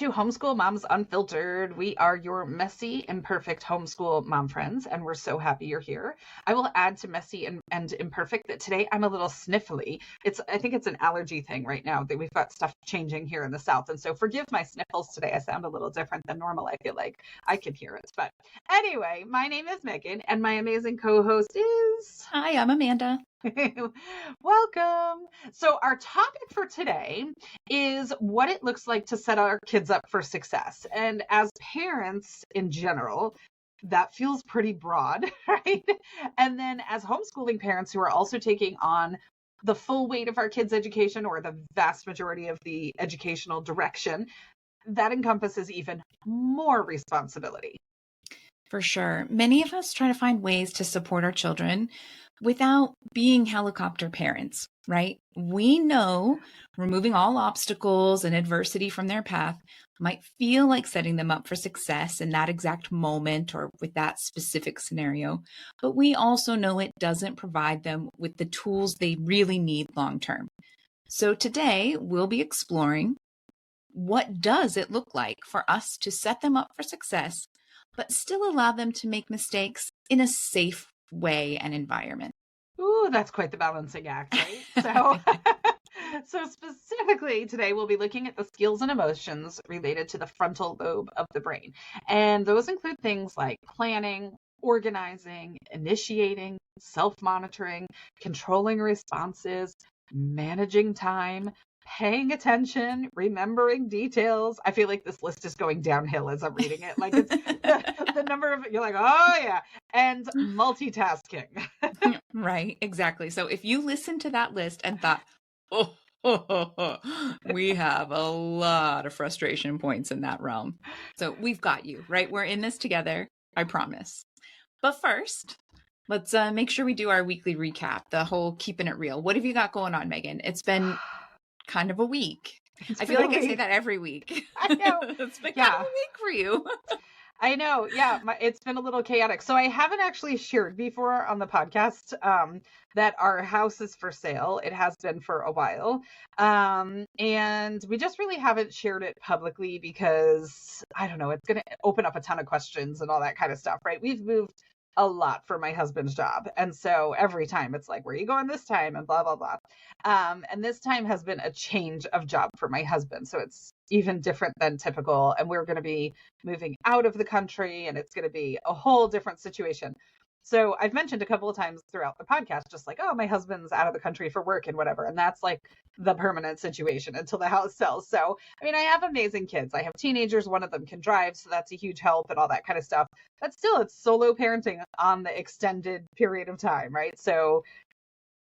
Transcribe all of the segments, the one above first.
to Homeschool Moms Unfiltered. We are your messy, imperfect homeschool mom friends, and we're so happy you're here. I will add to messy and imperfect that today I'm a little sniffly. I think it's an allergy thing right now that we've got stuff changing here in the South. And so forgive my sniffles today. I sound a little different than normal. I feel like I can hear it. But anyway, my name is Meagan, and my amazing co-host is... Hi, I'm Amanda. Welcome. So our topic for today is what it looks like to set our kids up for success. And as parents in general, that feels pretty broad, right? And then as homeschooling parents who are also taking on the full weight of our kids' education, or the vast majority of the educational direction, that encompasses even more responsibility. For sure. Many of us try to find ways to support our children without being helicopter parents, right? We know removing all obstacles and adversity from their path might feel like setting them up for success in that exact moment or with that specific scenario, but we also know it doesn't provide them with the tools they really need long term. So today we'll be exploring what does it look like for us to set them up for success, but still allow them to make mistakes in a safe way and environment. Ooh, that's quite the balancing act, right? So specifically today, we'll be looking at the skills and emotions related to the frontal lobe of the brain. And those include things like planning, organizing, initiating, self-monitoring, controlling responses, managing time, paying attention, remembering details. I feel like this list is going downhill as I'm reading it. Like it's the number of, you're like, oh yeah, and multitasking. Right, exactly. So if you listen to that list and thought, we have a lot of frustration points in that realm. So we've got you, right? We're in this together, I promise. But first, let's make sure we do our weekly recap, the whole keeping it real. What have you got going on, Meagan? It's been kind of a week. I feel like I say that every week. I know. It's been kind of a week for you. I know. Yeah. It's been a little chaotic. So I haven't actually shared before on the podcast that our house is for sale. It has been for a while. And we just really haven't shared it publicly because, I don't know, it's going to open up a ton of questions and all that kind of stuff, right? We've moved a lot for my husband's job. And so every time it's like, where are you going this time? And blah, blah, blah. And this time has been a change of job for my husband. So it's even different than typical. And we're going to be moving out of the country, and it's going to be a whole different situation. So I've mentioned a couple of times throughout the podcast, just like, oh, my husband's out of the country for work and whatever. And that's like the permanent situation until the house sells. So, I mean, I have amazing kids. I have teenagers. One of them can drive. So that's a huge help and all that kind of stuff. But still, it's solo parenting on the extended period of time, right? So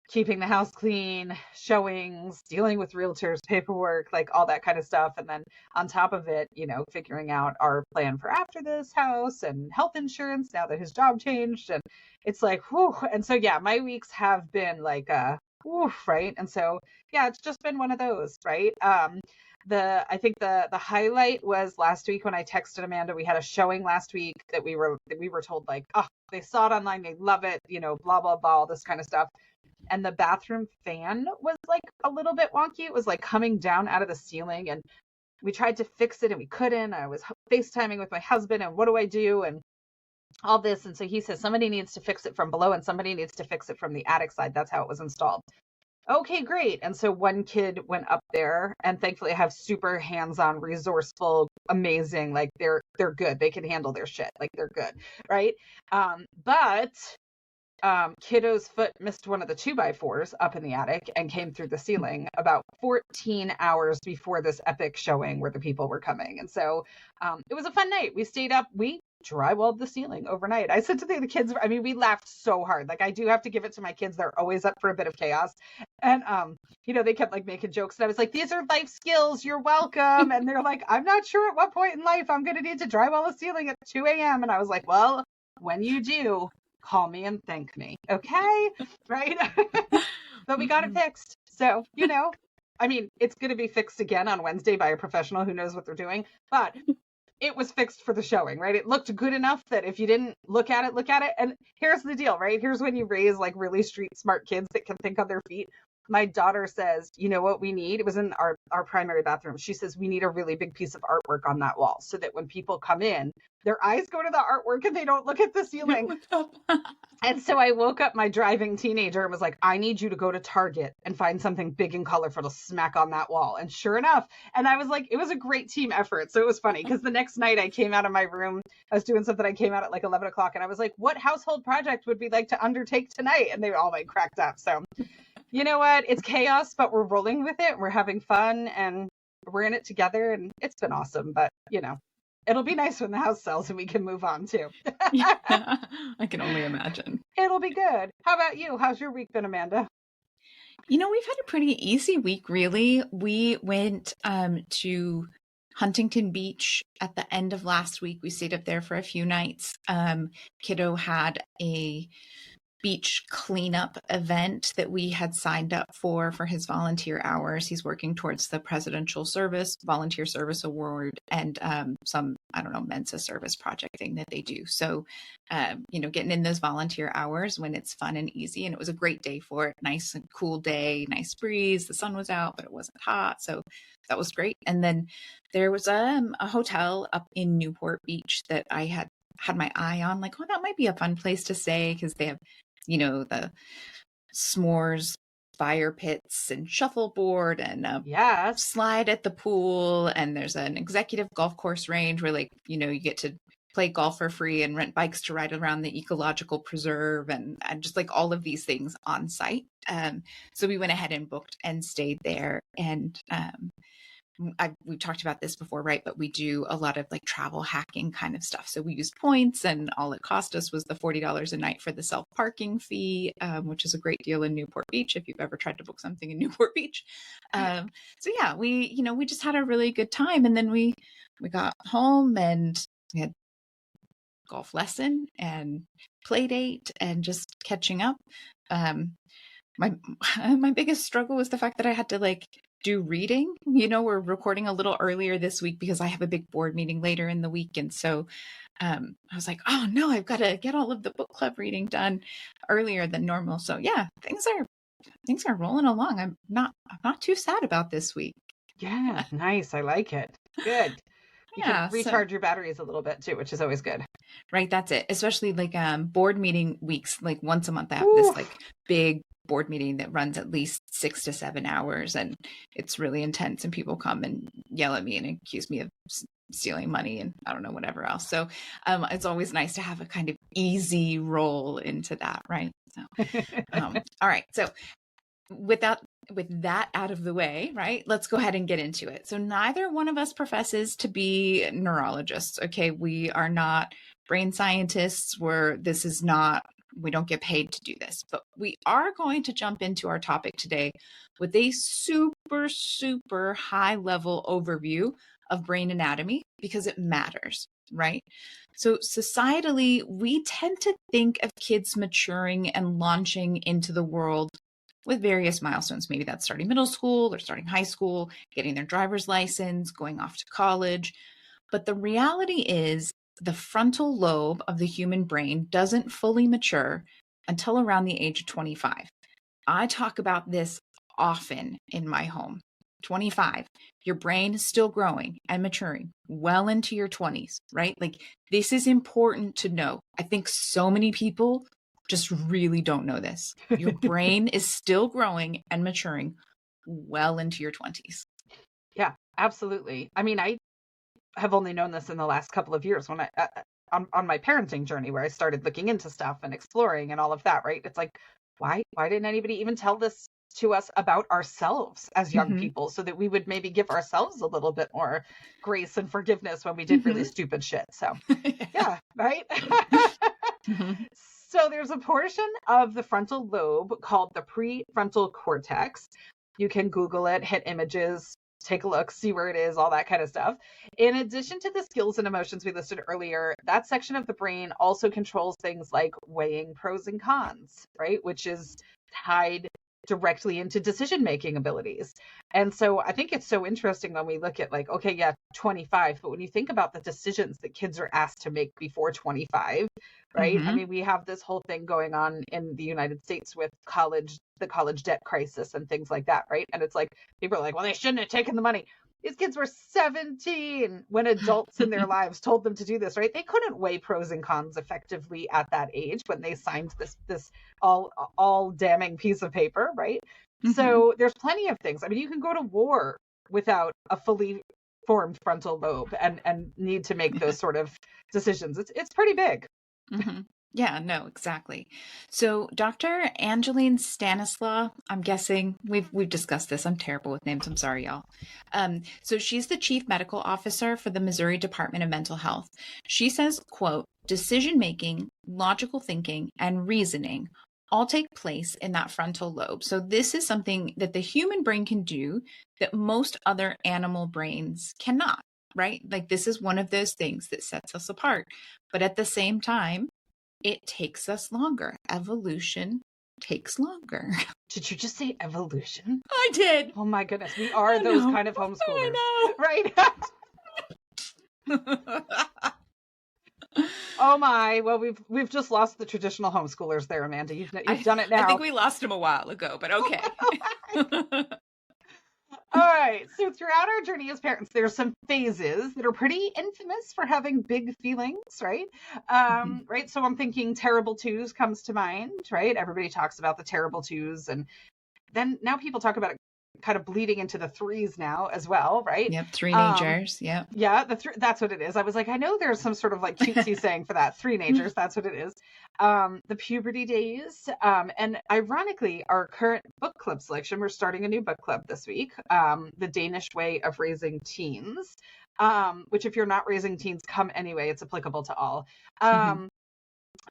keeping the house clean, showings, dealing with realtors, paperwork, like all that kind of stuff. And then on top of it, you know, figuring out our plan for after this house and health insurance now that his job changed. And it's like, whew. And so, yeah, my weeks have been like, woof, right? And so, yeah, it's just been one of those, right? I think the highlight was last week when I texted Amanda. We had a showing last week that we were told like, oh, they saw it online, they love it, you know, blah, blah, blah, all this kind of stuff. And the bathroom fan was like a little bit wonky. It was like coming down out of the ceiling, and we tried to fix it and we couldn't. I was FaceTiming with my husband, and what do I do? And all this. And so he says somebody needs to fix it from below and somebody needs to fix it from the attic side. That's how it was installed. Okay, great. And so one kid went up there, and thankfully I have super hands-on, resourceful, amazing, like they're good. They can handle their shit. Like they're good. Right. But kiddo's foot missed one of the 2x4s up in the attic and came through the ceiling about 14 hours before this epic showing where the people were coming. And so it was a fun night. We stayed up. We drywalled the ceiling overnight. I said to the kids, I mean, we laughed so hard. Like, I do have to give it to my kids. They're always up for a bit of chaos. And, you know, they kept like making jokes. And I was like, these are life skills. You're welcome. And they're like, I'm not sure at what point in life I'm going to need to drywall a ceiling at 2 a.m. And I was like, well, when you do, call me and thank me. Okay. Right. But we got it fixed. So, you know, I mean, it's going to be fixed again on Wednesday by a professional who knows what they're doing, but it was fixed for the showing, right? It looked good enough that if you didn't look at it. And here's the deal, right? Here's when you raise like really street smart kids that can think on their feet. my daughter says, you know what we need? It was in our primary bathroom. She says, we need a really big piece of artwork on that wall so that when people come in, their eyes go to the artwork and they don't look at the ceiling. Look up. And so I woke up my driving teenager and was like, I need you to go to Target and find something big and colorful to smack on that wall. And sure enough, and I was like, it was a great team effort. So it was funny because the next night I came out of my room, I was doing something, I came out at like 11 o'clock and I was like, what household project would we like to undertake tonight? And they all like cracked up. So you know what? It's chaos, but we're rolling with it. We're having fun and we're in it together and it's been awesome. But you know, it'll be nice when the house sells and we can move on too. Yeah, I can only imagine. It'll be good. How about you? How's your week been, Amanda? You know, we've had a pretty easy week, really. We went to Huntington Beach at the end of last week. We stayed up there for a few nights. Kiddo had a beach cleanup event that we had signed up for his volunteer hours. He's working towards the Presidential Service, Volunteer Service Award, and some, I don't know, Mensa service project thing that they do. So, you know, getting in those volunteer hours when it's fun and easy. And it was a great day for it. Nice and cool day, nice breeze. The sun was out, but it wasn't hot. So that was great. And then there was a hotel up in Newport Beach that I had my eye on, like, oh, that might be a fun place to stay because they have, you know, the s'mores fire pits and shuffleboard and a slide at the pool. And there's an executive golf course range where, like, you know, you get to play golf for free and rent bikes to ride around the ecological preserve and just like all of these things on site. So we went ahead and booked and stayed there. And we've talked about this before, right? But we do a lot of like travel hacking kind of stuff. So we used points and all it cost us was the $40 a night for the self-parking fee, which is a great deal in Newport Beach if you've ever tried to book something in Newport Beach. So yeah, we just had a really good time. And then we got home and we had golf lesson and play date and just catching up. My biggest struggle was the fact that I had to like do reading. You know, we're recording a little earlier this week because I have a big board meeting later in the week. And so I was like, oh no, I've got to get all of the book club reading done earlier than normal. So yeah, things are rolling along. I'm not too sad about this week. Yeah, nice. I like it. Good. You can recharge your batteries a little bit too, which is always good. Right. That's it. Especially like board meeting weeks, like once a month I have this like big board meeting that runs at least 6 to 7 hours and it's really intense and people come and yell at me and accuse me of stealing money and I don't know, whatever else. So it's always nice to have a kind of easy roll into that. Right. So, all right. So with that out of the way, right, let's go ahead and get into it. So neither one of us professes to be neurologists. Okay. We are not brain scientists we don't get paid to do this, but we are going to jump into our topic today with a super, super high level overview of brain anatomy because it matters, right? So societally, we tend to think of kids maturing and launching into the world with various milestones. Maybe that's starting middle school or starting high school, getting their driver's license, going off to college. But the reality is the frontal lobe of the human brain doesn't fully mature until around the age of 25. I talk about this often in my home. 25, your brain is still growing and maturing well into your 20s, right? Like this is important to know. I think so many people just really don't know this. Your brain is still growing and maturing well into your 20s. Yeah, absolutely. I mean, I have only known this in the last couple of years when on my parenting journey where I started looking into stuff and exploring and all of that, right? It's like, why didn't anybody even tell this to us about ourselves as young people so that we would maybe give ourselves a little bit more grace and forgiveness when we did really stupid shit. So yeah, right? So there's a portion of the frontal lobe called the prefrontal cortex. You can Google it, hit images, take a look, see where it is, all that kind of stuff. In addition to the skills and emotions we listed earlier, that section of the brain also controls things like weighing pros and cons, right? Which is tied directly into decision-making abilities. And so I think it's so interesting when we look at like, okay, yeah, 25, but when you think about the decisions that kids are asked to make before 25, right? I Mm-hmm. mean, we have this whole thing going on in the United States with the college debt crisis and things like that, right? And it's like, people are like, well, they shouldn't have taken the money. These kids were 17 when adults in their lives told them to do this, right? They couldn't weigh pros and cons effectively at that age when they signed this all damning piece of paper, right? Mm-hmm. So there's plenty of things. I mean, you can go to war without a fully formed frontal lobe and need to make those sort of decisions. It's pretty big. Mm-hmm. Yeah, no, exactly. So Dr. Angeline Stanislaw, I'm guessing we've discussed this. I'm terrible with names. I'm sorry, y'all. So she's the chief medical officer for the Missouri Department of Mental Health. She says, quote, decision making, logical thinking, and reasoning all take place in that frontal lobe. So this is something that the human brain can do that most other animal brains cannot, right? Like this is one of those things that sets us apart. But at the same time, it takes us longer. Evolution takes longer. Did you just say evolution? I did. Oh my goodness. We are those kind of homeschoolers. Right? Oh my. Well, we've just lost the traditional homeschoolers there, Amanda. You've done it now. I think we lost them a while ago, but okay. All right. So throughout our journey as parents, there's some phases that are pretty infamous for having big feelings, right? Right. So I'm thinking terrible twos comes to mind, right? Everybody talks about the terrible twos, and then now people talk about it kind of bleeding into the threes now as well, right? Yep, three-nagers. Yep. Yeah, that's what it is. I was like, I know there's some sort of like cutesy saying for that. Three-nagers, that's what it is. The puberty days. And ironically, our current book club selection, we're starting a new book club this week, The Danish Way of Raising Teens, which if you're not raising teens, come anyway. It's applicable to all.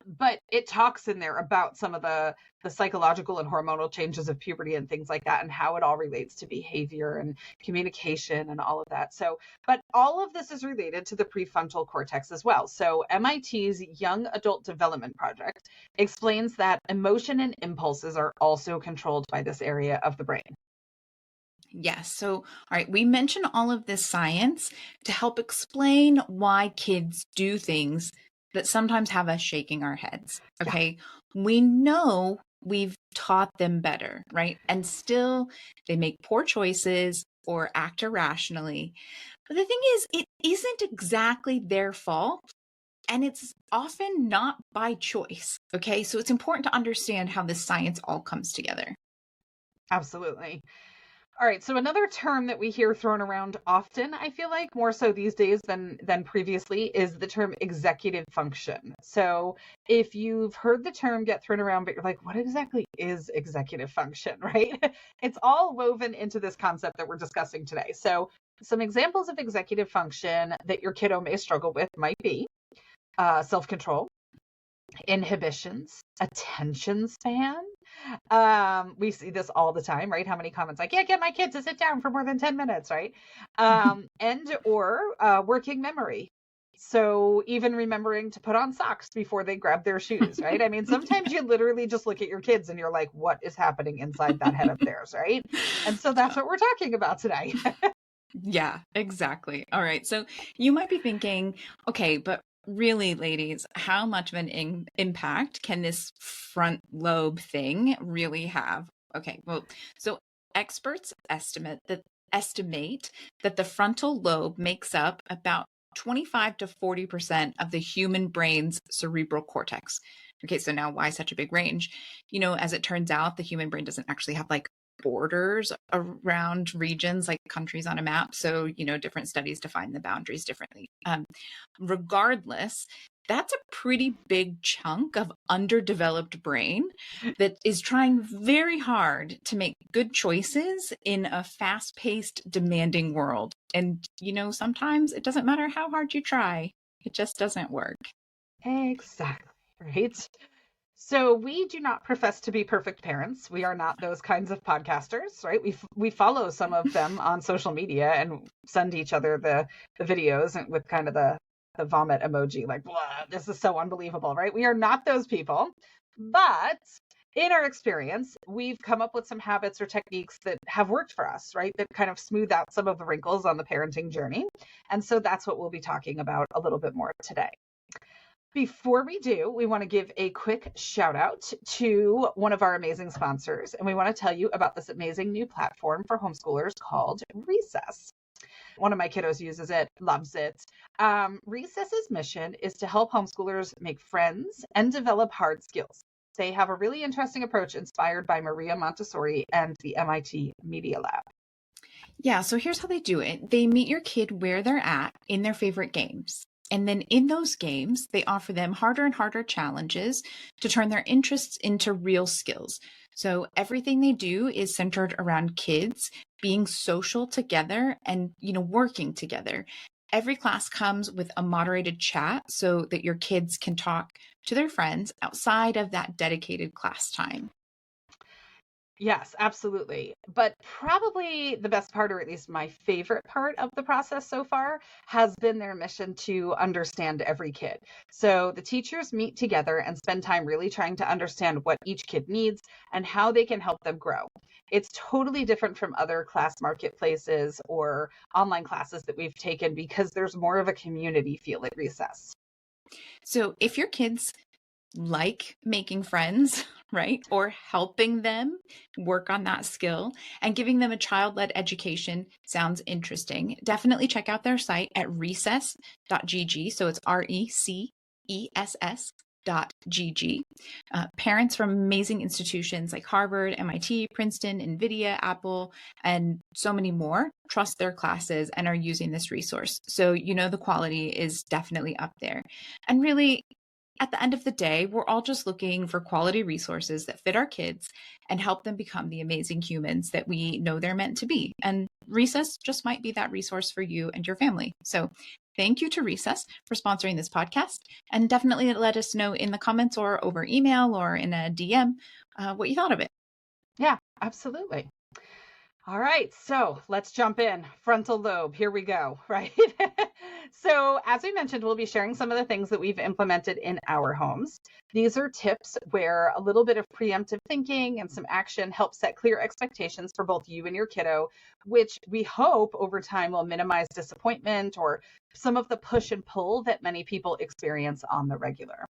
But it talks in there about some of the psychological and hormonal changes of puberty and things like that, and how it all relates to behavior and communication and all of that. So, but all of this is related to the prefrontal cortex as well. So MIT's Young Adult Development Project explains that emotion and impulses are also controlled by this area of the brain. Yes. So, all right, we mentioned all of this science to help explain why kids do things that sometimes have us shaking our heads. Okay. Yeah. We know we've taught them better, right? And still they make poor choices or act irrationally. But the thing is, it isn't exactly their fault. And it's often not by choice. Okay. So it's important to understand how this science all comes together. Absolutely. All right. So another term that we hear thrown around often, I feel like more so these days than previously, is the term executive function. So if you've heard the term get thrown around, but you're like, what exactly is executive function, right? It's all woven into this concept that we're discussing today. So some examples of executive function that your kiddo may struggle with might be self-control, inhibitions, attention span. We see this all the time, right? How many comments I can't get my kids to sit down for more than 10 minutes, right? And or working memory. So even remembering to put on socks before they grab their shoes, right? I mean, sometimes you literally just look at your kids and you're like, what is happening inside that head of theirs, right? And so that's what we're talking about today. Yeah, exactly. All right. So you might be thinking, okay, but really, ladies, how much of an impact can this front lobe thing really have? Okay, well, so experts estimate that the frontal lobe makes up about 25 to 40% of the human brain's cerebral cortex. Okay, so now why such a big range? You know, as it turns out, the human brain doesn't actually have like borders around regions like countries on a map. So, you know, different studies define the boundaries differently. Regardless, that's a pretty big chunk of underdeveloped brain that is trying very hard to make good choices in a fast-paced, demanding world. And, you know, sometimes it doesn't matter how hard you try. It just doesn't work. Exactly, right? So we do not profess to be perfect parents. We are not those kinds of podcasters, right? We follow some of them on social media and send each other the videos with kind of the vomit emoji, like, this is so unbelievable, right? We are not those people. But in our experience, we've come up with some habits or techniques that have worked for us, right? That kind of smooth out some of the wrinkles on the parenting journey. And so that's what we'll be talking about a little bit more today. Before we do, we want to give a quick shout out to one of our amazing sponsors. And we want to tell you about this amazing new platform for homeschoolers called Recess. One of my kiddos uses it, loves it. Recess's mission is to help homeschoolers make friends and develop hard skills. They have a really interesting approach inspired by Maria Montessori and the MIT Media Lab. Yeah, so here's how they do it. They meet your kid where they're at in their favorite games. And then in those games, they offer them harder and harder challenges to turn their interests into real skills. So everything they do is centered around kids being social together and, working together. Every class comes with a moderated chat so that your kids can talk to their friends outside of that dedicated class time. Yes, absolutely. But probably the best part, or at least my favorite part of the process so far, has been their mission to understand every kid. So the teachers meet together and spend time really trying to understand what each kid needs and how they can help them grow. It's totally different from other class marketplaces or online classes that we've taken because there's more of a community feel at Recess. So if your kids like making friends, right? Or helping them work on that skill and giving them a child-led education sounds interesting. Definitely check out their site at recess.gg. So it's RECESS.gg. Parents from amazing institutions like Harvard, MIT, Princeton, NVIDIA, Apple, and so many more trust their classes and are using this resource. So the quality is definitely up there. And really, at the end of the day, we're all just looking for quality resources that fit our kids and help them become the amazing humans that we know they're meant to be. And Recess just might be that resource for you and your family. So thank you to Recess for sponsoring this podcast. And definitely let us know in the comments or over email or in a DM what you thought of it. Yeah, absolutely. All right, so let's jump in. Frontal lobe, here we go, right? So as we mentioned, we'll be sharing some of the things that we've implemented in our homes. These are tips where a little bit of preemptive thinking and some action help set clear expectations for both you and your kiddo, which we hope over time will minimize disappointment or some of the push and pull that many people experience on the regular.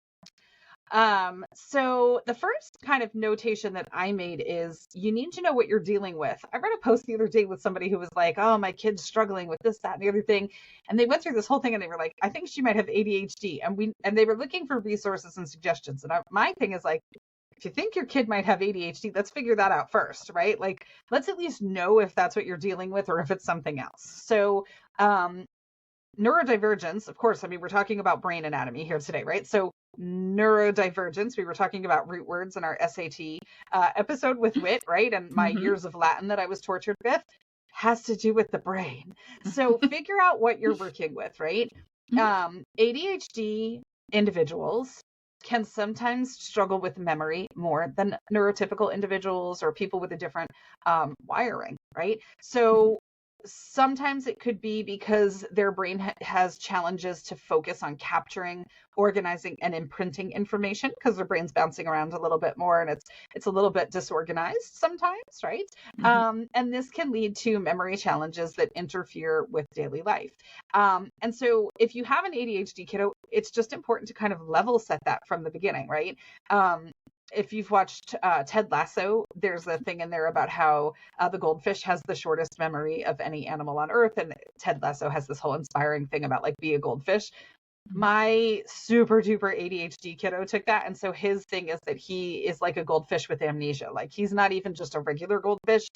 So the first kind of notation that I made is you need to know what you're dealing with. I read a post the other day with somebody who was like, oh, my kid's struggling with this, that, and the other thing. And they went through this whole thing and they were like, I think she might have ADHD. And they were looking for resources and suggestions. And my thing is like, if you think your kid might have ADHD, let's figure that out first, right? Like, let's at least know if that's what you're dealing with or if it's something else. So, neurodivergence, of course, we're talking about brain anatomy here today, right? So neurodivergence, we were talking about root words in our SAT episode with Wit, right? And my years of Latin that I was tortured with has to do with the brain. So figure out what you're working with, right? ADHD individuals can sometimes struggle with memory more than neurotypical individuals or people with a different wiring, right? So sometimes it could be because their brain has challenges to focus on capturing, organizing, and imprinting information because their brain's bouncing around a little bit more and it's a little bit disorganized sometimes, right? And this can lead to memory challenges that interfere with daily life. And so if you have an ADHD kiddo, it's just important to kind of level set that from the beginning, right? If you've watched Ted Lasso, there's a thing in there about how the goldfish has the shortest memory of any animal on Earth. And Ted Lasso has this whole inspiring thing about like be a goldfish. My super duper ADHD kiddo took that. And so his thing is that he is like a goldfish with amnesia. Like he's not even just a regular goldfish.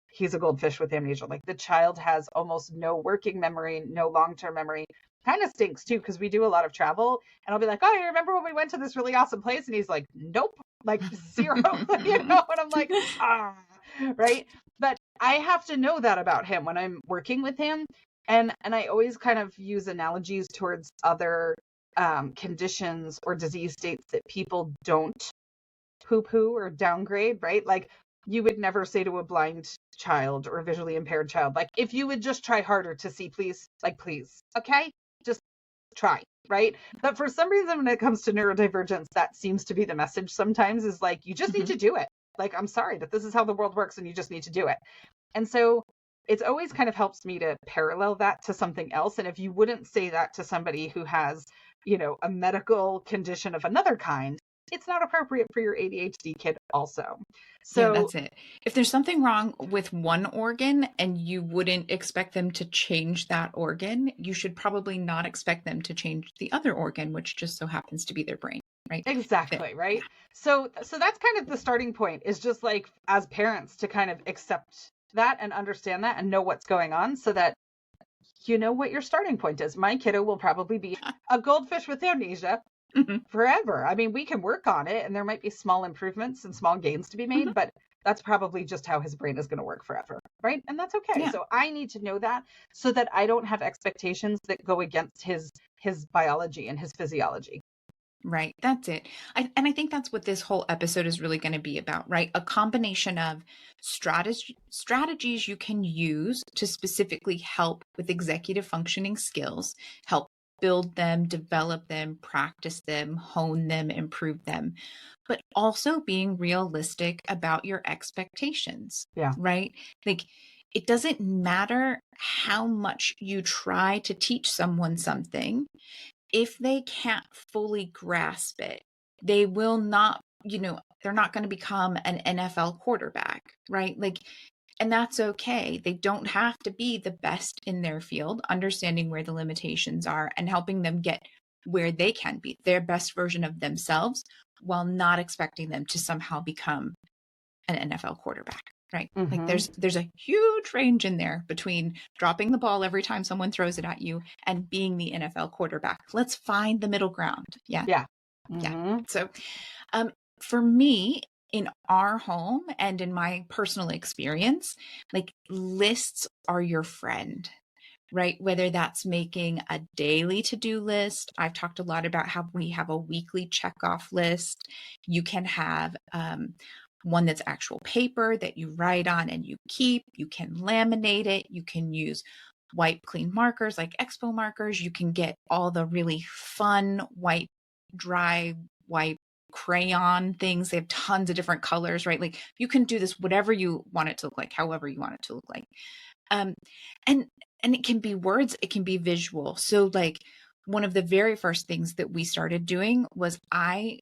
He's a goldfish with amnesia. Like the child has almost no working memory, no long-term memory. Kind of stinks too, because we do a lot of travel and I'll be like, oh, you remember when we went to this really awesome place? And he's like, nope, like zero, and I'm like, right. But I have to know that about him when I'm working with him. And I always kind of use analogies towards other conditions or disease states that people don't poo-poo or downgrade, right? Like you would never say to a blind child or a visually impaired child, like, if you would just try harder to see, please, like, please, okay? Just try, right? But for some reason, when it comes to neurodivergence, that seems to be the message sometimes, is like, you just need to do it. Like, I'm sorry, but this is how the world works and you just need to do it. And so it's always kind of helps me to parallel that to something else. And if you wouldn't say that to somebody who has, a medical condition of another kind, it's not appropriate for your ADHD kid also. Yeah, So that's it. If there's something wrong with one organ and you wouldn't expect them to change that organ, you should probably not expect them to change the other organ, which just so happens to be their brain, right? exactly, right? So that's kind of the starting point, is just like, as parents, to kind of accept that and understand that and know what's going on, so that you know what your starting point is. My kiddo will probably be a goldfish with amnesia forever. I mean, we can work on it and there might be small improvements and small gains to be made, but that's probably just how his brain is going to work forever, right? And that's okay. Yeah. So I need to know that, so that I don't have expectations that go against his biology and his physiology. Right. That's it. And I think that's what this whole episode is really going to be about, right? A combination of strategies you can use to specifically help with executive functioning skills, help build them, develop them, practice them, hone them, improve them, but also being realistic about your expectations, Yeah. right? Like, it doesn't matter how much you try to teach someone something. If they can't fully grasp it, they will not, they're not going to become an NFL quarterback, right? Like, and that's okay. They don't have to be the best in their field, understanding where the limitations are and helping them get where they can be their best version of themselves, while not expecting them to somehow become an NFL quarterback. Right. Like, there's a huge range in there between dropping the ball every time someone throws it at you and being the NFL quarterback. Let's find the middle ground. Yeah. Yeah. Yeah. So for me, in our home and in my personal experience, like, lists are your friend, right? Whether that's making a daily to-do list. I've talked a lot about how we have a weekly check-off list. You can have one that's actual paper that you write on and you keep. You can laminate it. You can use wipe clean markers like Expo markers. You can get all the really fun wipe, dry wipe crayon things. They have tons of different colors, right? Like, you can do this whatever you want it to look like, however you want it to look like. And it can be words, it can be visual. So, like, one of the very first things that we started doing was I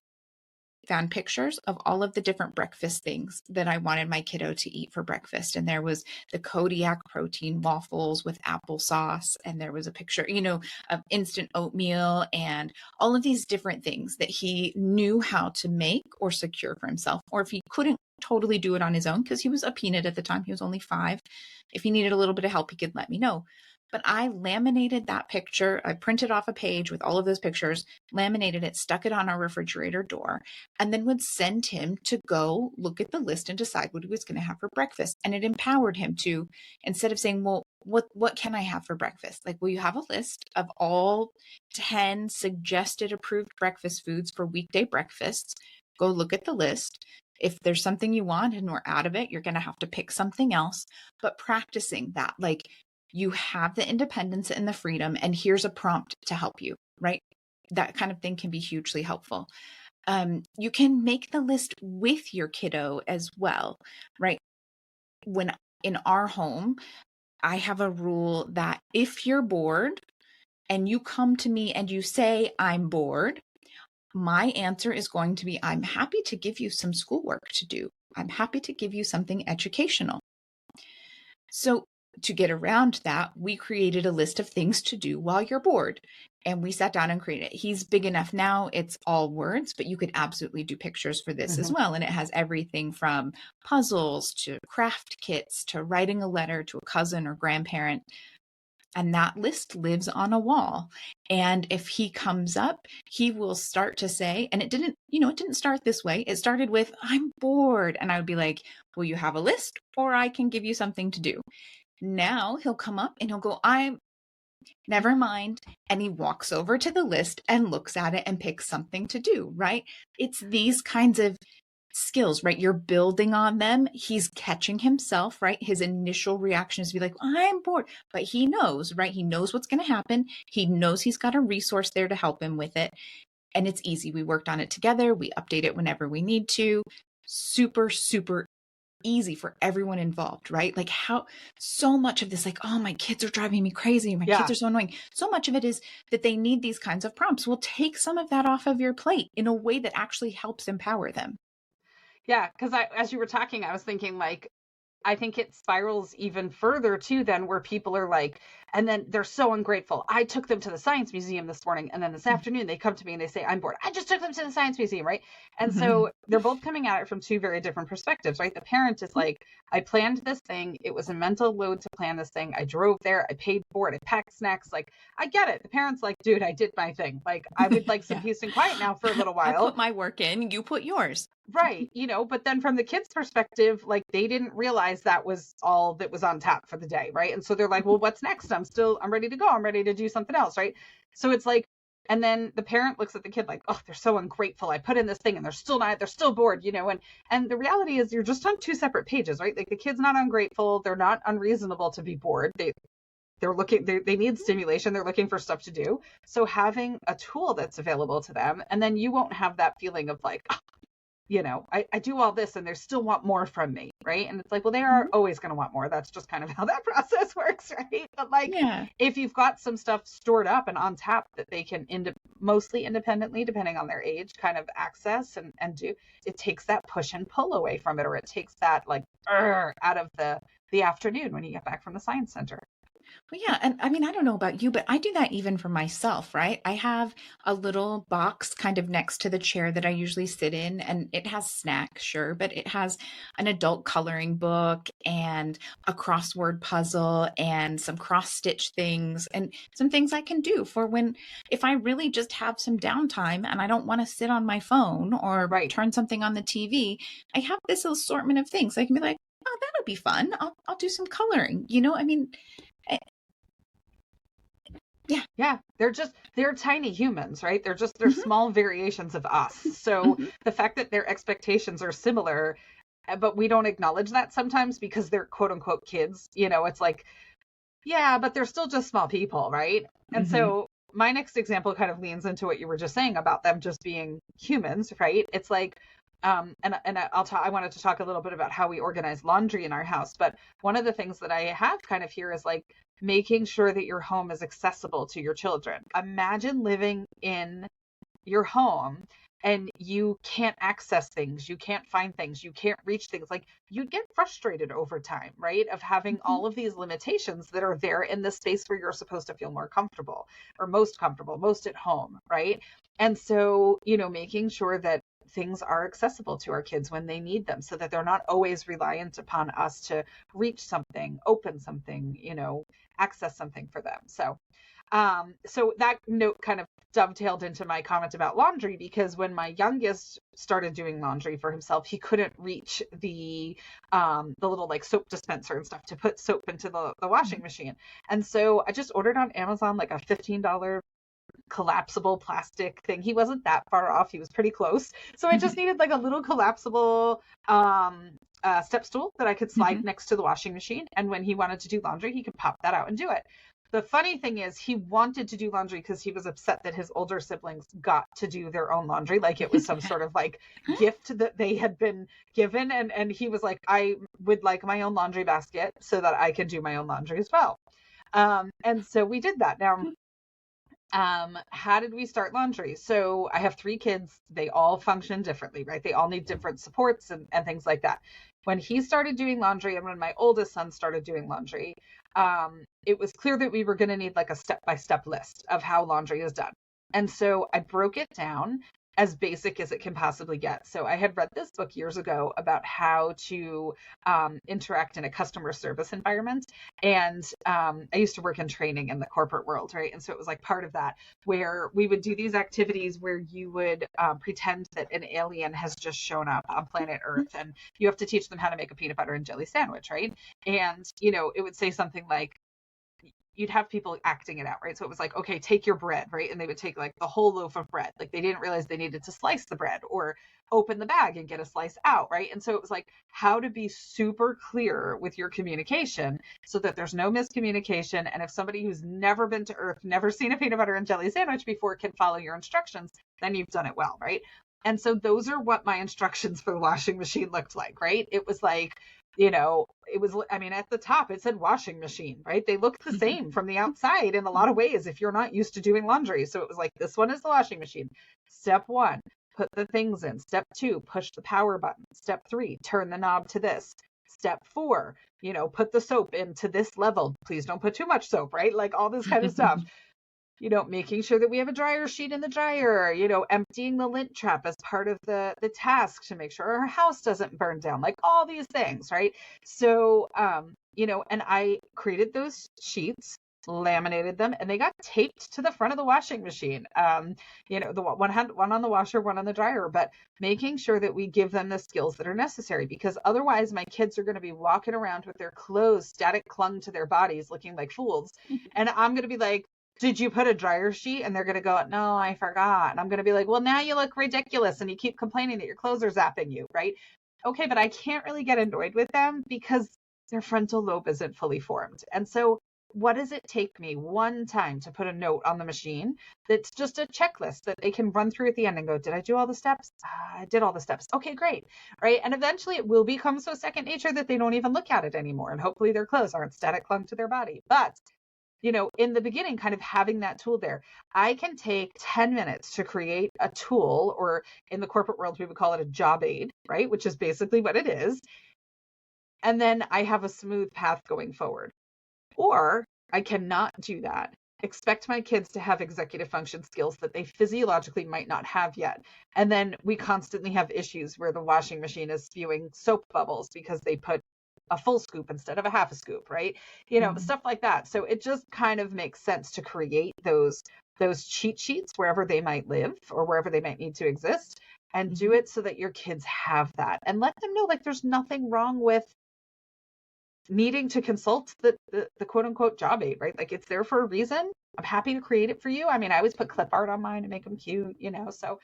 found pictures of all of the different breakfast things that I wanted my kiddo to eat for breakfast. And there was the Kodiak protein waffles with applesauce. And there was a picture, of instant oatmeal and all of these different things that he knew how to make or secure for himself. Or if he couldn't totally do it on his own, because he was a peanut at the time, he was only 5. If he needed a little bit of help, he could let me know. But I laminated that picture. I printed off a page with all of those pictures, laminated it, stuck it on our refrigerator door, and then would send him to go look at the list and decide what he was going to have for breakfast. And it empowered him to, instead of saying, well, what can I have for breakfast? Like, well, you have a list of all 10 suggested approved breakfast foods for weekday breakfasts. Go look at the list. If there's something you want and we're out of it, you're going to have to pick something else. But practicing that, like, you have the independence and the freedom, and here's a prompt to help you, right? That kind of thing can be hugely helpful. You can make the list with your kiddo as well, right? When in our home, I have a rule that if you're bored and you come to me and you say, I'm bored, my answer is going to be, I'm happy to give you some schoolwork to do. I'm happy to give you something educational. So to get around that, we created a list of things to do while you're bored. And we sat down and created it. He's big enough now, it's all words, but you could absolutely do pictures for this as well. And it has everything from puzzles to craft kits to writing a letter to a cousin or grandparent. And that list lives on a wall. And if he comes up, he will start to say, and it didn't start this way. It started with, I'm bored. And I would be like, well, you have a list, or I can give you something to do. Now he'll come up and he'll go, never mind. And he walks over to the list and looks at it and picks something to do, right? It's these kinds of skills, right? You're building on them. He's catching himself, right? His initial reaction is to be like, I'm bored, but he knows, right? He knows what's going to happen. He knows he's got a resource there to help him with it. And it's easy. We worked on it together. We update it whenever we need to. Super, super easy for everyone involved, right? Like how so much of this, like, oh, my kids are driving me crazy. My kids are so annoying. So much of it is that they need these kinds of prompts. Well, take some of that off of your plate in a way that actually helps empower them. Yeah, because as you were talking, I was thinking like, I think it spirals even further too, then where people are like, and then they're so ungrateful. I took them to the science museum this morning, and then this afternoon they come to me and they say, I'm bored. I just took them to the science museum, right? And so they're both coming at it from two very different perspectives, right? The parent is like, I planned this thing. It was a mental load to plan this thing. I drove there. I paid for it. I packed snacks. Like, I get it. The parent's like, dude, I did my thing. Like, I would like some peace and quiet now for a little while. I put my work in, you put yours. Right. But then from the kids' perspective, like they didn't realize that was all that was on tap for the day. Right. And so they're like, well, what's next? I'm ready to go. I'm ready to do something else. Right. So it's like, and then the parent looks at the kid like, oh, they're so ungrateful. I put in this thing and they're still bored, and the reality is you're just on two separate pages, right? Like the kid's not ungrateful. They're not unreasonable to be bored. They need stimulation. They're looking for stuff to do. So having a tool that's available to them, and then you won't have that feeling of like, I do all this and they still want more from me, right? And it's like, well, they are always going to want more. That's just kind of how that process works, right? But like, if you've got some stuff stored up and on tap that they can mostly independently, depending on their age, kind of access and do, it takes that push and pull away from it, or it takes that like out of the afternoon when you get back from the science center. Well, yeah. And I mean, I don't know about you, but I do that even for myself, right? I have a little box kind of next to the chair that I usually sit in, and it has snacks, sure, but it has an adult coloring book and a crossword puzzle and some cross stitch things and some things I can do for if I really just have some downtime and I don't want to sit on my phone or turn something on the TV, I have this assortment of things. I can be like, oh, that'll be fun. I'll do some coloring, I mean, yeah, they're tiny humans, right? They're small variations of us. So the fact that their expectations are similar, but we don't acknowledge that sometimes because they're quote unquote kids, it's like, yeah, but they're still just small people, right? And so my next example kind of leans into what you were just saying about them just being humans, right? It's like, I wanted to talk a little bit about how we organize laundry in our house, but one of the things that I have kind of here is like making sure that your home is accessible to your children. Imagine living in your home and you can't access things, you can't find things, you can't reach things. Like you'd get frustrated over time, right? Of having all of these limitations that are there in the space where you're supposed to feel more comfortable, most at home, right? And so, making sure that things are accessible to our kids when they need them so that they're not always reliant upon us to reach something, open something, access something for them. So that note kind of dovetailed into my comment about laundry, because when my youngest started doing laundry for himself, he couldn't reach the little like soap dispenser and stuff to put soap into the washing machine. And so I just ordered on Amazon like a $15 collapsible plastic thing. He wasn't that far off. He was pretty close. So I just needed like a little collapsible step stool that I could slide next to the washing machine. And when he wanted to do laundry, he could pop that out and do it. The funny thing is he wanted to do laundry because he was upset that his older siblings got to do their own laundry. Like it was some sort of like gift that they had been given. And he was like, I would like my own laundry basket so that I can do my own laundry as well. And so we did that. Now, how did we start laundry? So I have 3 kids. They all function differently, right? They all need different supports and things like that. When he started doing laundry and when my oldest son started doing laundry, it was clear that we were going to need like a step-by-step list of how laundry is done. And so I broke it down as basic as it can possibly get. So I had read this book years ago about how to interact in a customer service environment. And I used to work in training in the corporate world, right? And so it was like part of that, where we would do these activities where you would pretend that an alien has just shown up on planet Earth, and you have to teach them how to make a peanut butter and jelly sandwich, right? And, it would say something like, you'd have people acting it out, right? So it was like, okay, take your bread, right? And they would take like the whole loaf of bread. Like they didn't realize they needed to slice the bread or open the bag and get a slice out, right? And so it was like how to be super clear with your communication so that there's no miscommunication. And if somebody who's never been to Earth, never seen a peanut butter and jelly sandwich before can follow your instructions, then you've done it well, right? And so those are what my instructions for the washing machine looked like, right? It was like, it was, I mean, at the top it said washing machine, right? They look the same from the outside in a lot of ways if you're not used to doing laundry. So it was like, this one is the washing machine. Step 1, put the things in. Step 2, push the power button. Step 3, turn the knob to this. Step 4, put the soap into this level. Please don't put too much soap, right? Like all this kind of stuff. Making sure that we have a dryer sheet in the dryer, emptying the lint trap as part of the task to make sure our house doesn't burn down, like all these things, right? So, and I created those sheets, laminated them, and they got taped to the front of the washing machine. The one on the washer, one on the dryer, but making sure that we give them the skills that are necessary, because otherwise my kids are going to be walking around with their clothes static clung to their bodies looking like fools. And I'm going to be like, did you put a dryer sheet? And they're going to go, no, I forgot. And I'm going to be like, well, now you look ridiculous and you keep complaining that your clothes are zapping you, right? Okay, but I can't really get annoyed with them because their frontal lobe isn't fully formed. And so what does it take me one time to put a note on the machine that's just a checklist that they can run through at the end and go, did I do all the steps? I did all the steps. Okay, great. Right. And eventually it will become so second nature that they don't even look at it anymore. And hopefully their clothes aren't static clung to their body. But in the beginning, kind of having that tool there, I can take 10 minutes to create a tool, or in the corporate world, we would call it a job aid, right? Which is basically what it is. And then I have a smooth path going forward. Or I cannot do that. Expect my kids to have executive function skills that they physiologically might not have yet. And then we constantly have issues where the washing machine is spewing soap bubbles because they put a full scoop instead of a half a scoop, right? Stuff like that. So it just kind of makes sense to create those cheat sheets wherever they might live or wherever they might need to exist, and do it so that your kids have that, and let them know like there's nothing wrong with needing to consult the quote unquote job aid, right? Like it's there for a reason. I'm happy to create it for you. I mean, I always put clip art on mine to make them cute, so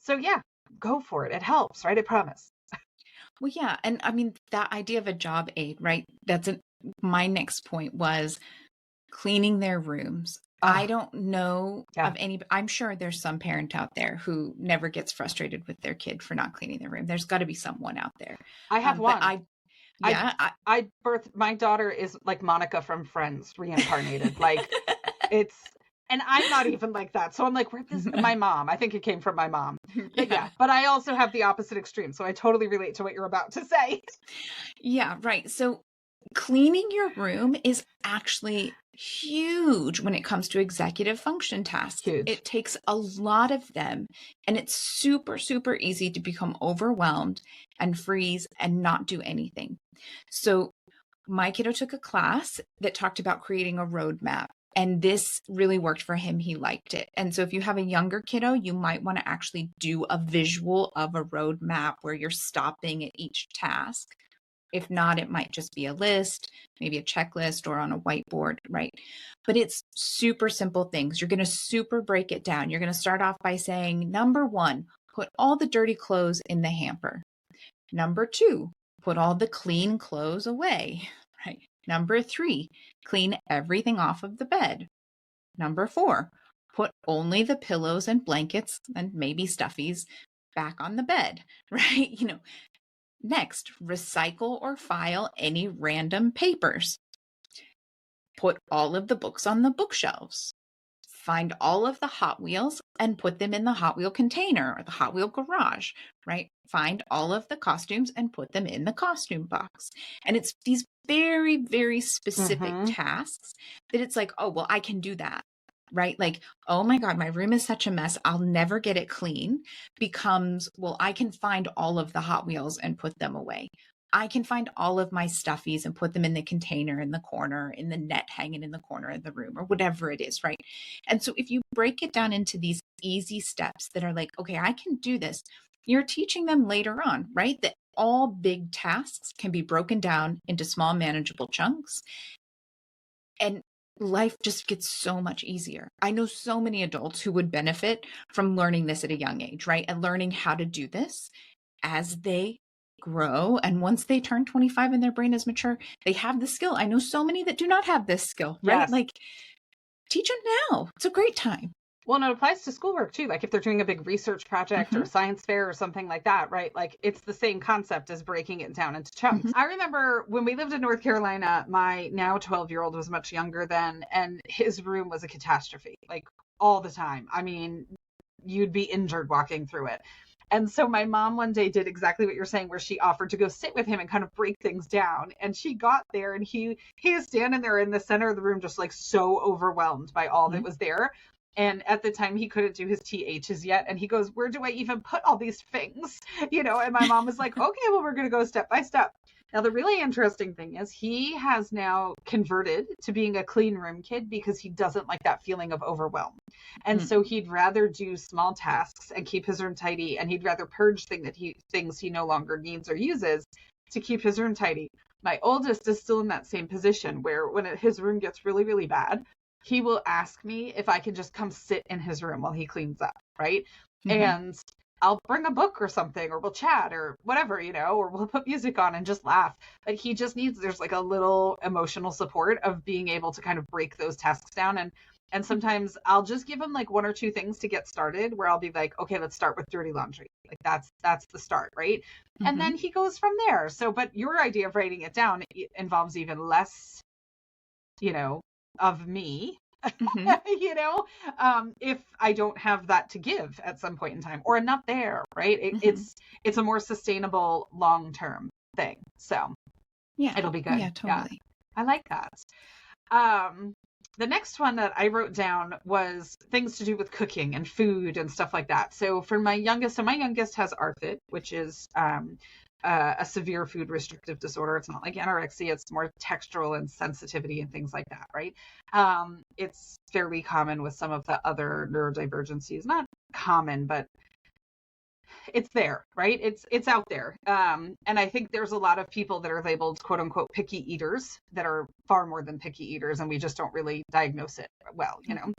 so yeah, go for it. It helps, right? I promise. Well, yeah. And I mean, that idea of a job aid, right? My next point was cleaning their rooms. I don't know of any, I'm sure there's some parent out there who never gets frustrated with their kid for not cleaning their room. There's got to be someone out there. I have one. I birthed, my daughter is like Monica from Friends reincarnated. Like and I'm not even like that. So I'm like, my mom, I think it came from my mom. But yeah, but I also have the opposite extreme. So I totally relate to what you're about to say. Yeah, right. So cleaning your room is actually huge when it comes to executive function tasks. Huge. It takes a lot of them, and it's super, super easy to become overwhelmed and freeze and not do anything. So my kiddo took a class that talked about creating a roadmap. And this really worked for him. He liked it. And so if you have a younger kiddo, you might want to actually do a visual of a roadmap where you're stopping at each task. If not, it might just be a list, maybe a checklist or on a whiteboard, right? But it's super simple things. You're going to super break it down. You're going to start off by saying, number 1, put all the dirty clothes in the hamper. Number 2, put all the clean clothes away, right? Number 3, clean everything off of the bed. Number 4, put only the pillows and blankets and maybe stuffies back on the bed, right? Next, recycle or file any random papers. Put all of the books on the bookshelves. Find all of the Hot Wheels and put them in the Hot Wheel container or the Hot Wheel garage, right? Find all of the costumes and put them in the costume box. And it's these very, very specific tasks that it's like, oh, well, I can do that, right? Like, oh my God, my room is such a mess. I'll never get it clean. Becomes, well, I can find all of the Hot Wheels and put them away. I can find all of my stuffies and put them in the container in the corner, in the net hanging in the corner of the room, or whatever it is, right? And so if you break it down into these easy steps that are like, okay, I can do this, you're teaching them later on, right? That all big tasks can be broken down into small, manageable chunks. And life just gets so much easier. I know so many adults who would benefit from learning this at a young age, right? And learning how to do this as they grow. And once they turn 25 and their brain is mature, they have the skill. I know so many that do not have this skill, right? Yes. Like, teach them now. It's a great time. Well, and it applies to schoolwork too. Like if they're doing a big research project or a science fair or something like that, right? Like it's the same concept as breaking it down into chunks. I remember when we lived in North Carolina, my now 12-year-old was much younger then, and his room was a catastrophe, like all the time. I mean, you'd be injured walking through it. And so my mom one day did exactly what you're saying, where she offered to go sit with him and kind of break things down. And she got there and he is standing there in the center of the room, just like so overwhelmed by all that was there. And at the time he couldn't do his THs yet. And he goes, where do I even put all these things? You know, and my mom was like, okay, well, we're going to go step by step. Now, the really interesting thing is he has now converted to being a clean room kid because he doesn't like that feeling of overwhelm. And so he'd rather do small tasks and keep his room tidy. And he'd rather purge things he no longer needs or uses to keep his room tidy. My oldest is still in that same position where when his room gets really, really bad, he will ask me if I can just come sit in his room while he cleans up, right? And I'll bring a book or something, or we'll chat or whatever, you know, or we'll put music on and just laugh. But he just needs, there's like a little emotional support of being able to kind of break those tasks down. And sometimes I'll just give him like one or two things to get started, where I'll be like, okay, let's start with dirty laundry. Like that's the start, right? And then he goes from there. So, but your idea of writing it down involves even less, you know, of me, you know, if I don't have that to give at some point in time, or I'm not there, right? It's a more sustainable long-term thing. So yeah, it'll be good. Yeah, totally. Yeah, I like that. The next one that I wrote down was things to do with cooking and food and stuff like that. So for my youngest has ARFID, which is a severe food restrictive disorder. It's not like anorexia, it's more textural and sensitivity and things like that, right? It's fairly common with some of the other neurodivergencies. Not common, but it's there, right? It's out there. And I think there's a lot of people that are labeled quote unquote picky eaters that are far more than picky eaters, and we just don't really diagnose it well, you know?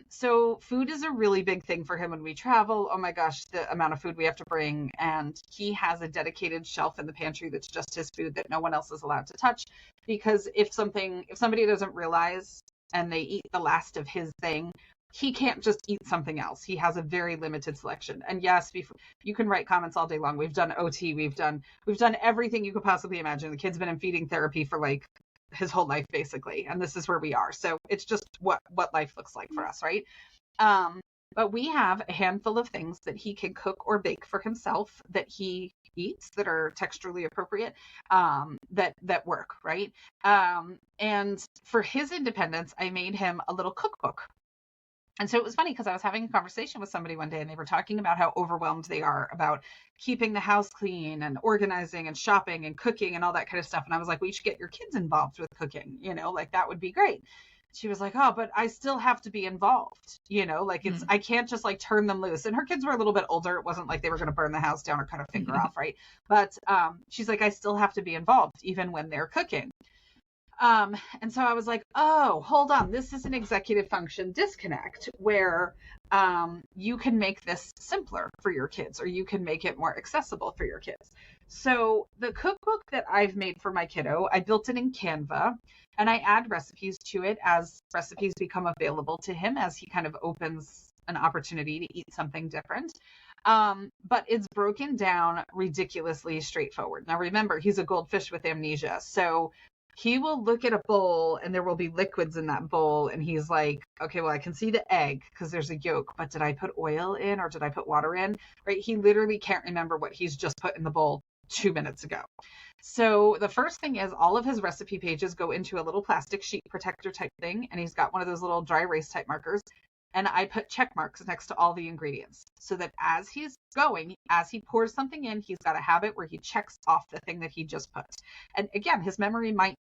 So food is a really big thing for him when we travel. Oh my gosh, the amount of food we have to bring. And he has a dedicated shelf in the pantry that's just his food that no one else is allowed to touch. Because if somebody doesn't realize and they eat the last of his thing, he can't just eat something else. He has a very limited selection. And yes, you can write comments all day long. We've done OT, we've done everything you could possibly imagine. The kid's been in feeding therapy for like his whole life basically, and this is where we are. So it's just what life looks like for us, right? But we have a handful of things that he can cook or bake for himself that he eats that are texturally appropriate, that work, right? And for his independence, I made him a little cookbook. And so it was funny because I was having a conversation with somebody one day and they were talking about how overwhelmed they are about keeping the house clean and organizing and shopping and cooking and all that kind of stuff. And I was like, well, you should get your kids involved with cooking, you know, like that would be great. She was like, oh, but I still have to be involved, you know, like I can't just like turn them loose. And her kids were a little bit older. It wasn't like they were going to burn the house down or cut a finger off, right? But she's like, I still have to be involved even when they're cooking. And so I was like, oh, hold on. This is an executive function disconnect where you can make this simpler for your kids, or you can make it more accessible for your kids. So the cookbook that I've made for my kiddo, I built it in Canva, and I add recipes to it as recipes become available to him as he kind of opens an opportunity to eat something different. But it's broken down ridiculously straightforward. Now, remember, he's a goldfish with amnesia. So he will look at a bowl and there will be liquids in that bowl. And he's like, okay, well, I can see the egg because there's a yolk, but did I put oil in or did I put water in? Right? He literally can't remember what he's just put in the bowl 2 minutes ago. So the first thing is all of his recipe pages go into a little plastic sheet protector type thing. And he's got one of those little dry erase type markers. And I put check marks next to all the ingredients so that as he's going, as he pours something in, he's got a habit where he checks off the thing that he just put. And again, his memory might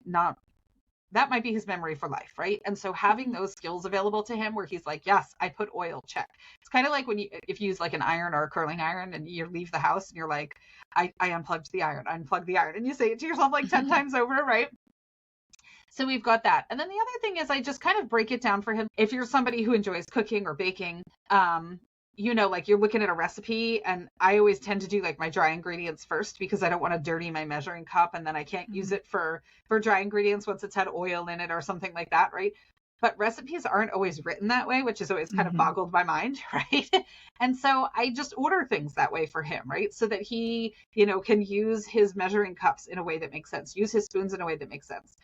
be his memory for life, right? And so having those skills available to him where he's like, yes, I put oil, check. It's kind of like if you use like an iron or a curling iron and you leave the house and you're like, I unplugged the iron, and you say it to yourself like 10 times over, right? So we've got that. And then the other thing is I just kind of break it down for him. If you're somebody who enjoys cooking or baking, like you're looking at a recipe, and I always tend to do like my dry ingredients first because I don't want to dirty my measuring cup and then I can't use it for dry ingredients once it's had oil in it or something like that, right? But recipes aren't always written that way, which is always kind of boggled my mind, right? And so I just order things that way for him, right? So that he, can use his measuring cups in a way that makes sense, use his spoons in a way that makes sense.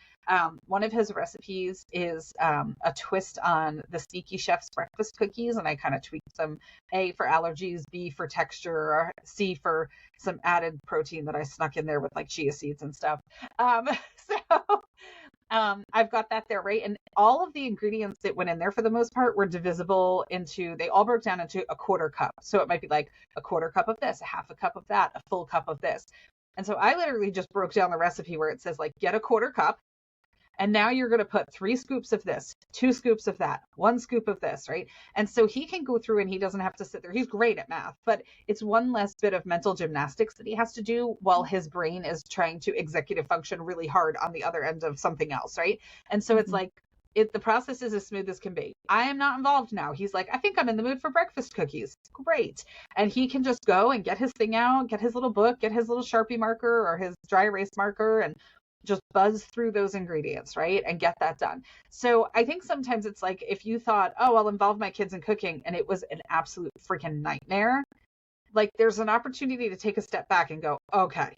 One of his recipes is a twist on the Sneaky Chef's breakfast cookies, and I kind of tweaked them, A, for allergies, B, for texture, or C, for some added protein that I snuck in there with like chia seeds and stuff. So I've got that there, right? And all of the ingredients that went in there for the most part were divisible they all broke down into a quarter cup. So it might be like a quarter cup of this, a half a cup of that, a full cup of this. And so I literally just broke down the recipe where it says like, get a quarter cup. And now you're going to put 3 scoops of this, 2 scoops of that, 1 scoop of this, right? And so he can go through and he doesn't have to sit there. He's great at math, but it's one less bit of mental gymnastics that he has to do while his brain is trying to executive function really hard on the other end of something else, right? And so it's like, the process is as smooth as can be. I am not involved now. He's like, I think I'm in the mood for breakfast cookies. Great. And he can just go and get his thing out, get his little book, get his little Sharpie marker or his dry erase marker, and just buzz through those ingredients, right? And get that done. So I think sometimes it's like, if you thought, oh, I'll involve my kids in cooking, and it was an absolute freaking nightmare, like there's an opportunity to take a step back and go, okay,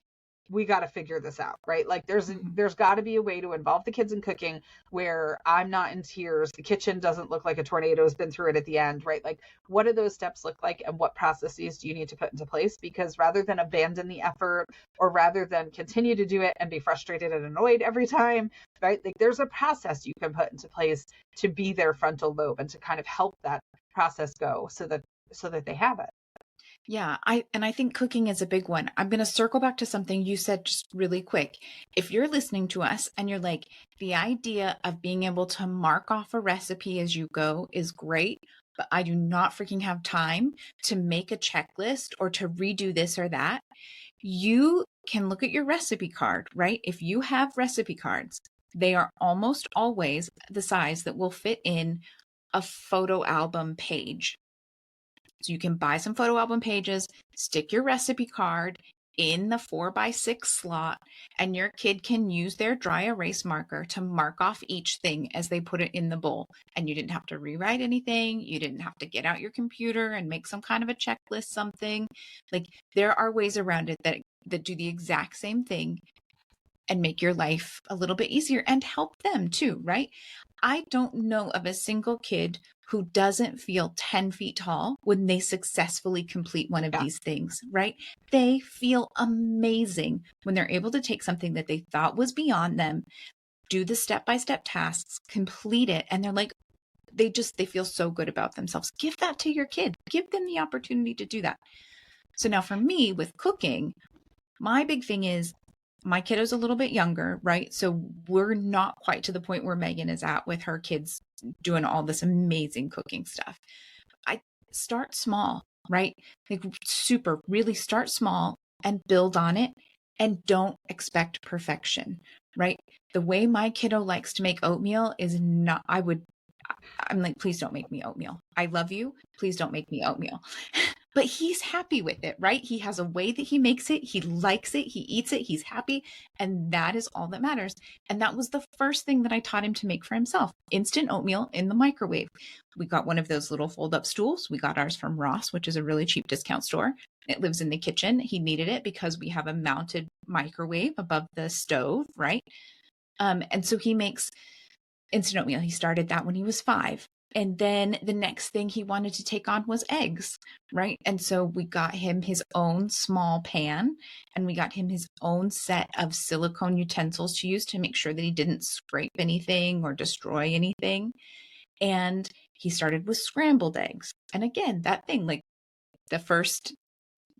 we got to figure this out, right? Like there's got to be a way to involve the kids in cooking where I'm not in tears. The kitchen doesn't look like a tornado has been through it at the end, right? Like what do those steps look like and what processes do you need to put into place? Because rather than abandon the effort or rather than continue to do it and be frustrated and annoyed every time, right? Like there's a process you can put into place to be their frontal lobe and to kind of help that process go so that they have it. Yeah, I think cooking is a big one. I'm going to circle back to something you said just really quick. If you're listening to us and you're like, the idea of being able to mark off a recipe as you go is great, but I do not freaking have time to make a checklist or to redo this or that, you can look at your recipe card, right? If you have recipe cards, they are almost always the size that will fit in a photo album page. So you can buy some photo album pages, stick your recipe card in the 4x6 slot, and your kid can use their dry erase marker to mark off each thing as they put it in the bowl. And you didn't have to rewrite anything. You didn't have to get out your computer and make some kind of a checklist, something. Like there are ways around it that do the exact same thing and make your life a little bit easier and help them too, right? I don't know of a single kid who doesn't feel 10 feet tall when they successfully complete one of these things, right? They feel amazing when they're able to take something that they thought was beyond them, do the step-by-step tasks, complete it, and they're like, they feel so good about themselves. Give that to your kid. Give them the opportunity to do that. So now for me with cooking, my big thing is my kiddo's a little bit younger, right? So we're not quite to the point where Meagan is at with her kids doing all this amazing cooking stuff. I start small, right? Like really start small and build on it and don't expect perfection, right? The way my kiddo likes to make oatmeal is not, I'm like, please don't make me oatmeal. I love you. Please don't make me oatmeal. But he's happy with it, right? He has a way that he makes it. He likes it. He eats it. He's happy. And that is all that matters. And that was the first thing that I taught him to make for himself. Instant oatmeal in the microwave. We got one of those little fold-up stools. We got ours from Ross, which is a really cheap discount store. It lives in the kitchen. He needed it because we have a mounted microwave above the stove, right? And so he makes instant oatmeal. He started that when he was 5. And then the next thing he wanted to take on was eggs, right? And so we got him his own small pan and we got him his own set of silicone utensils to use to make sure that he didn't scrape anything or destroy anything. And he started with scrambled eggs. And again, that thing, like the first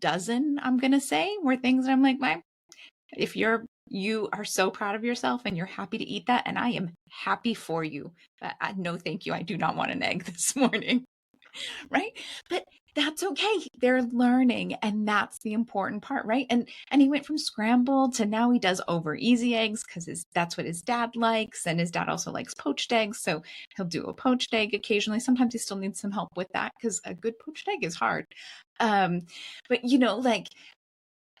dozen, I'm going to say, were things that I'm like, if you are so proud of yourself and you're happy to eat that, and I am happy for you. No, thank you. I do not want an egg this morning. Right? But that's okay. They're learning, and that's the important part, right? And he went from scrambled to now he does over easy eggs because that's what his dad likes, and his dad also likes poached eggs, so he'll do a poached egg occasionally. Sometimes he still needs some help with that because a good poached egg is hard. Um, but like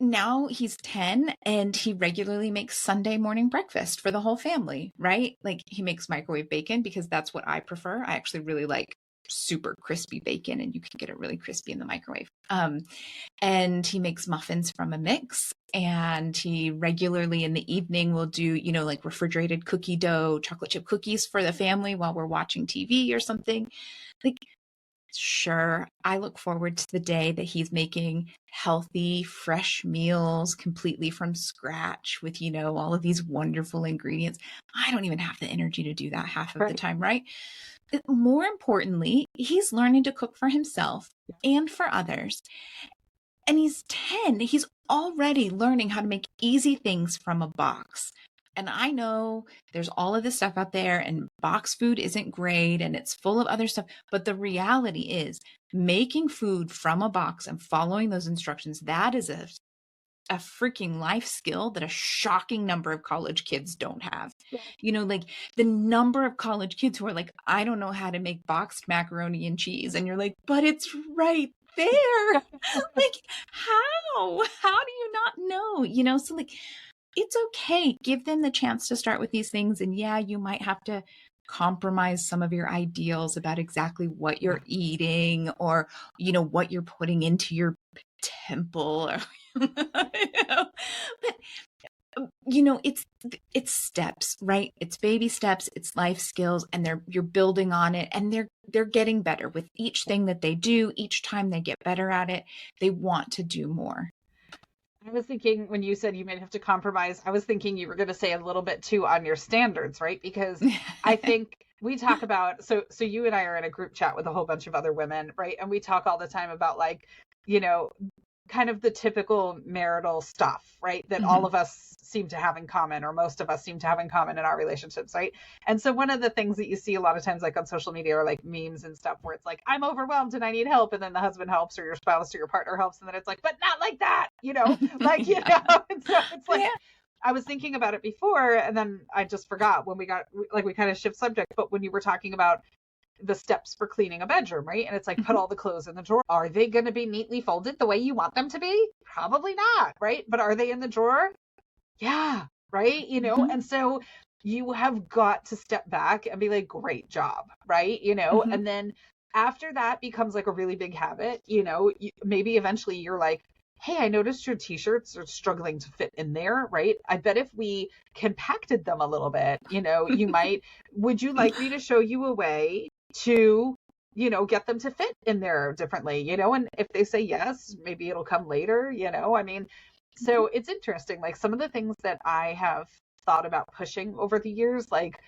now he's 10 and he regularly makes Sunday morning breakfast for the whole family, right? Like he makes microwave bacon because that's what I prefer. I actually really like super crispy bacon, and you can get it really crispy in the microwave. And he makes muffins from a mix, and he regularly in the evening will do, like refrigerated cookie dough, chocolate chip cookies for the family while we're watching TV or something. Like, sure, I look forward to the day that he's making healthy, fresh meals completely from scratch with, all of these wonderful ingredients. I don't even have the energy to do that half of the time, right? More importantly, he's learning to cook for himself and for others. And he's 10. He's already learning how to make easy things from a box. And I know there's all of this stuff out there, and box food isn't great and it's full of other stuff. But the reality is making food from a box and following those instructions, that is a freaking life skill that a shocking number of college kids don't have. Like the number of college kids who are like, I don't know how to make boxed macaroni and cheese. And you're like, but it's right there. Like, how do you not know? So like, it's okay. Give them the chance to start with these things. And yeah, you might have to compromise some of your ideals about exactly what you're eating or, what you're putting into your temple or, but it's steps, right? It's baby steps, it's life skills, and you're building on it, and they're getting better with each thing that they do. Each time they get better at it, they want to do more. I was thinking when you said you might have to compromise, I was thinking you were going to say a little bit too on your standards, right? Because I think we talk about, so you and I are in a group chat with a whole bunch of other women, right? And we talk all the time about like, kind of the typical marital stuff, right? That all of us seem to have in common, or most of us seem to have in common in our relationships, right? And so one of the things that you see a lot of times, like on social media or like memes and stuff, where it's like, I'm overwhelmed and I need help. And then the husband helps, or your spouse or your partner helps. And then it's like, but not like that, like, And so it's like, I was thinking about it before, and then I just forgot when we kind of shift subject. But when you were talking about the steps for cleaning a bedroom, right? And it's like, put all the clothes in the drawer. Are they going to be neatly folded the way you want them to be? Probably not, right? But are they in the drawer? Yeah, right? And so you have got to step back and be like, great job, right? And then after that becomes like a really big habit, maybe eventually you're like, hey, I noticed your t-shirts are struggling to fit in there, right? I bet if we compacted them a little bit, you might, would you like me to show you a way to, get them to fit in there differently, and if they say yes, maybe it'll come later, I mean, so it's interesting, like some of the things that I have thought about pushing over the years, like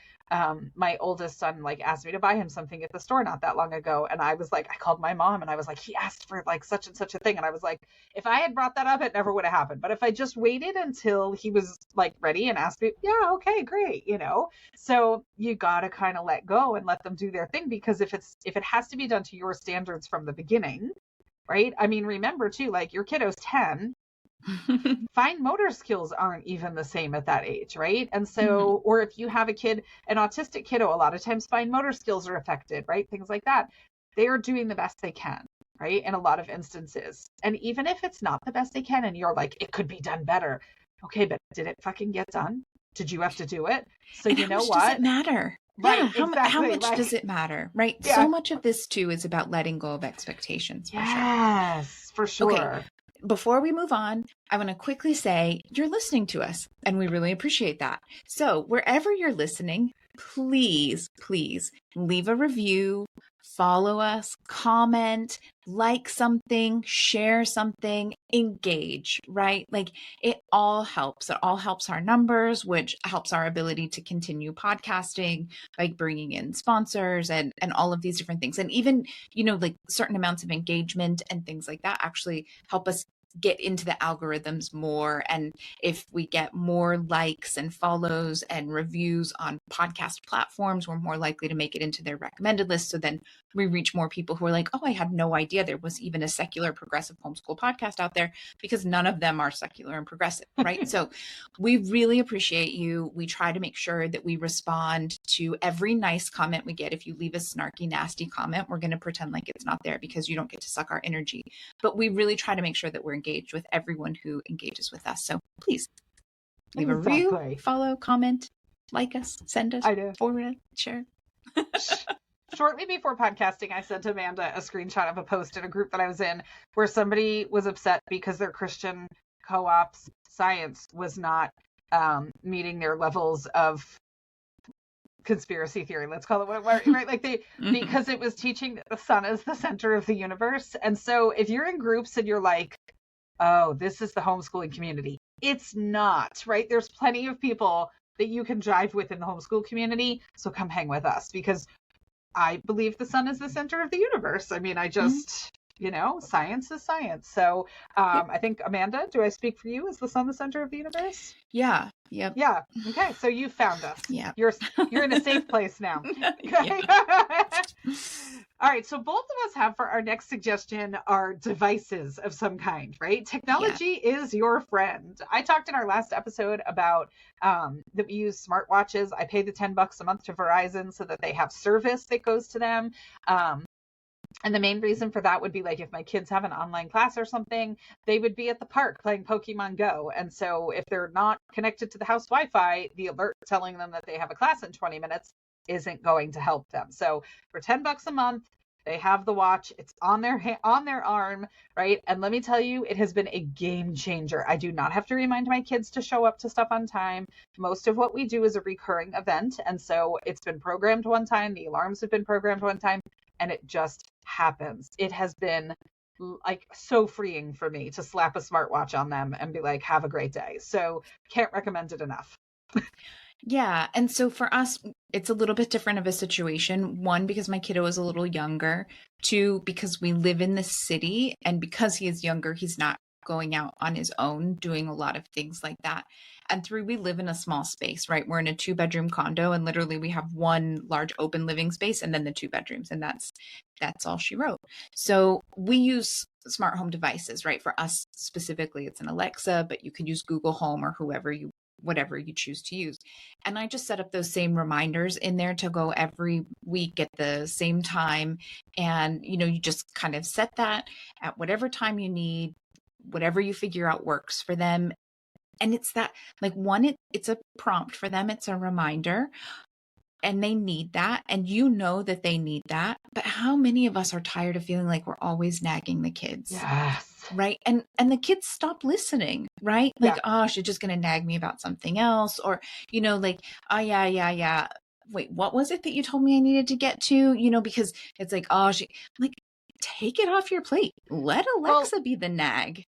my oldest son like asked me to buy him something at the store not that long ago, and I was like, I called my mom and I was like, he asked for like such and such a thing, and I was like, if I had brought that up, it never would have happened, but if I just waited until he was like ready and asked me, yeah, okay, great, so you gotta kind of let go and let them do their thing, because if it has to be done to your standards from the beginning, right? I mean, remember too, like your kiddo's 10. Fine motor skills aren't even the same at that age, right? And so, or if you have an autistic kiddo, a lot of times fine motor skills are affected, right? Things like that. They are doing the best they can, right? In a lot of instances. And even if it's not the best they can and you're like, it could be done better. Okay, but did it fucking get done? Did you have to do it? So you know what? Does it matter? Right, yeah, exactly. How much does it matter, right? Yeah. So much of this too is about letting go of expectations. Yes, for sure. Okay. Before we move on, I want to quickly say you're listening to us, and we really appreciate that. So wherever you're listening, please leave a review, follow us, comment, like something, share something, engage, right? Like it all helps. It all helps our numbers, which helps our ability to continue podcasting, like bringing in sponsors and all of these different things. And even, like certain amounts of engagement and things like that actually help us get into the algorithms more. And if we get more likes and follows and reviews on podcast platforms, we're more likely to make it into their recommended list. So then we reach more people who are like, oh, I had no idea there was even a secular progressive homeschool podcast out there, because none of them are secular and progressive, right? So we really appreciate you. We try to make sure that we respond to every nice comment we get. If you leave a snarky, nasty comment, we're going to pretend like it's not there because you don't get to suck our energy. But we really try to make sure that we're engaged with everyone who engages with us. So please leave a review, follow, comment, like us, send us, forward it, share. Shortly before podcasting, I sent Amanda a screenshot of a post in a group that I was in where somebody was upset because their Christian co-op's science was not meeting their levels of conspiracy theory, let's call it what it was, right? Like because it was teaching that the sun is the center of the universe. And so if you're in groups and you're like, oh, this is the homeschooling community, it's not, right? There's plenty of people that you can jive with in the homeschool community. So come hang with us, because I believe the sun is the center of the universe. I mean, I just, science is science. So I think, Amanda, do I speak for you? Is the sun the center of the universe? Yeah. Yep. Yeah. Okay. So you found us. Yeah. You're in a safe place now. Okay. All right. So both of us have for our next suggestion are devices of some kind, right? Technology is your friend. I talked in our last episode about that we use smartwatches. I pay the $10 a month to Verizon so that they have service that goes to them. And the main reason for that would be like if my kids have an online class or something, they would be at the park playing Pokemon Go. And so if they're not connected to the house Wi-Fi, the alert telling them that they have a class in 20 minutes isn't going to help them. So for $10 a month, they have the watch. It's on their arm, right? And let me tell you, it has been a game changer. I do not have to remind my kids to show up to stuff on time. Most of what we do is a recurring event. And so it's been programmed one time. The alarms have been programmed one time. And it just happens. It has been like so freeing for me to slap a smartwatch on them and be like, have a great day. So can't recommend it enough. Yeah. And so for us, it's a little bit different of a situation. One, because my kiddo is a little younger. Two, because we live in the city. And because he is younger, he's not going out on his own, doing a lot of things like that. And three, we live in a small space, right? We're in a 2-bedroom condo, and literally we have one large open living space and then the 2 bedrooms. And that's all she wrote. So we use smart home devices, right? For us specifically, it's an Alexa, but you can use Google Home or whatever you choose to use. And I just set up those same reminders in there to go every week at the same time. And, you just kind of set that at whatever time you need, whatever you figure out works for them. And it's that, like, one, it's a prompt for them. It's a reminder. And they need that. And that they need that. But how many of us are tired of feeling like we're always nagging the kids? Yes. Right. And the kids stop listening, right? Like, oh, she's just going to nag me about something else. Or, like, oh, yeah. Wait, what was it that you told me I needed to get to? Because it's like, oh, take it off your plate. Let Alexa be the nag.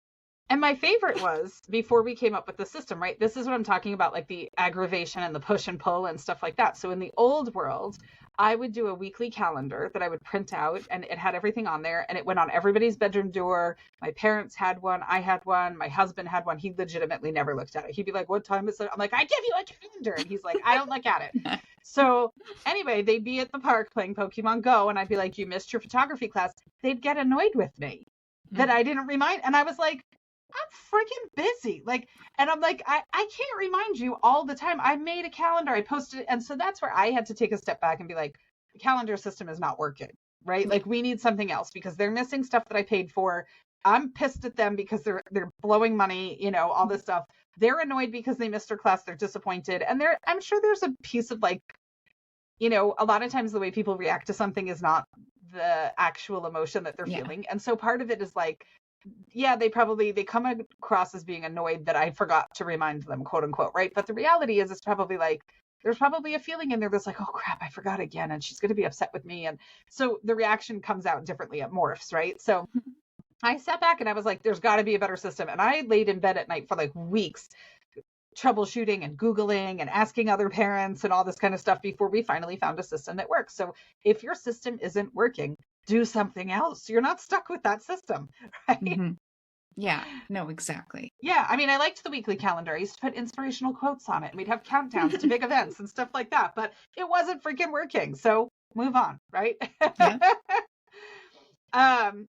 And my favorite was before we came up with the system, right? This is what I'm talking about, like the aggravation and the push and pull and stuff like that. So in the old world, I would do a weekly calendar that I would print out, and it had everything on there, and it went on everybody's bedroom door. My parents had one. I had one. My husband had one. He legitimately never looked at it. He'd be like, what time is it? I'm like, I give you a calendar. And he's like, I don't look at it. So anyway, they'd be at the park playing Pokemon Go, and I'd be like, you missed your photography class. They'd get annoyed with me that I didn't remind. And I was like, I'm freaking busy. And I'm like, I can't remind you all the time. I made a calendar, I posted it. And so that's where I had to take a step back and be like, the calendar system is not working, right? Like, we need something else because they're missing stuff that I paid for. I'm pissed at them because they're blowing money, all this stuff. They're annoyed because they missed their class. They're disappointed. And I'm sure there's a piece of a lot of times the way people react to something is not the actual emotion that they're feeling. And so part of it is like, yeah, they come across as being annoyed that I forgot to remind them, quote unquote, right? But the reality is, it's probably like, there's probably a feeling in there that's like, oh crap, I forgot again, and she's going to be upset with me. And so the reaction comes out differently. It morphs, right? So I sat back and I was like, there's got to be a better system. And I laid in bed at night for like weeks, troubleshooting and Googling and asking other parents and all this kind of stuff before we finally found a system that works. So if your system isn't working, do something else. You're not stuck with that system, right? Yeah, no, exactly. Yeah, I mean, I liked the weekly calendar. I used to put inspirational quotes on it, and we'd have countdowns to big events and stuff like that, but it wasn't freaking working. So move on, right? Yeah.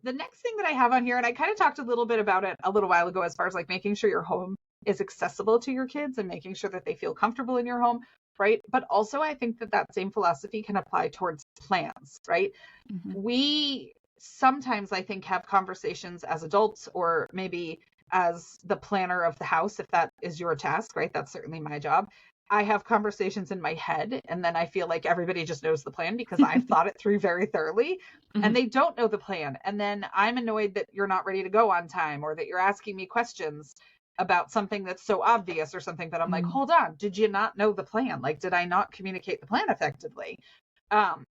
The next thing that I have on here, and I kind of talked a little bit about it a little while ago, as far as like making sure your home is accessible to your kids and making sure that they feel comfortable in your home, right? But also, I think that that same philosophy can apply towards plans, right? Mhm. We sometimes, I think, have conversations as adults, or maybe as the planner of the house, if that is your task, right? That's certainly my job. I have conversations in my head, and then I feel like everybody just knows the plan because I've thought it through very thoroughly, and Mhm. they don't know the plan. And then I'm annoyed that you're not ready to go on time, or that you're asking me questions about something that's so obvious, or something that I'm like, Mhm. hold on, did you not know the plan? Like, did I not communicate the plan effectively?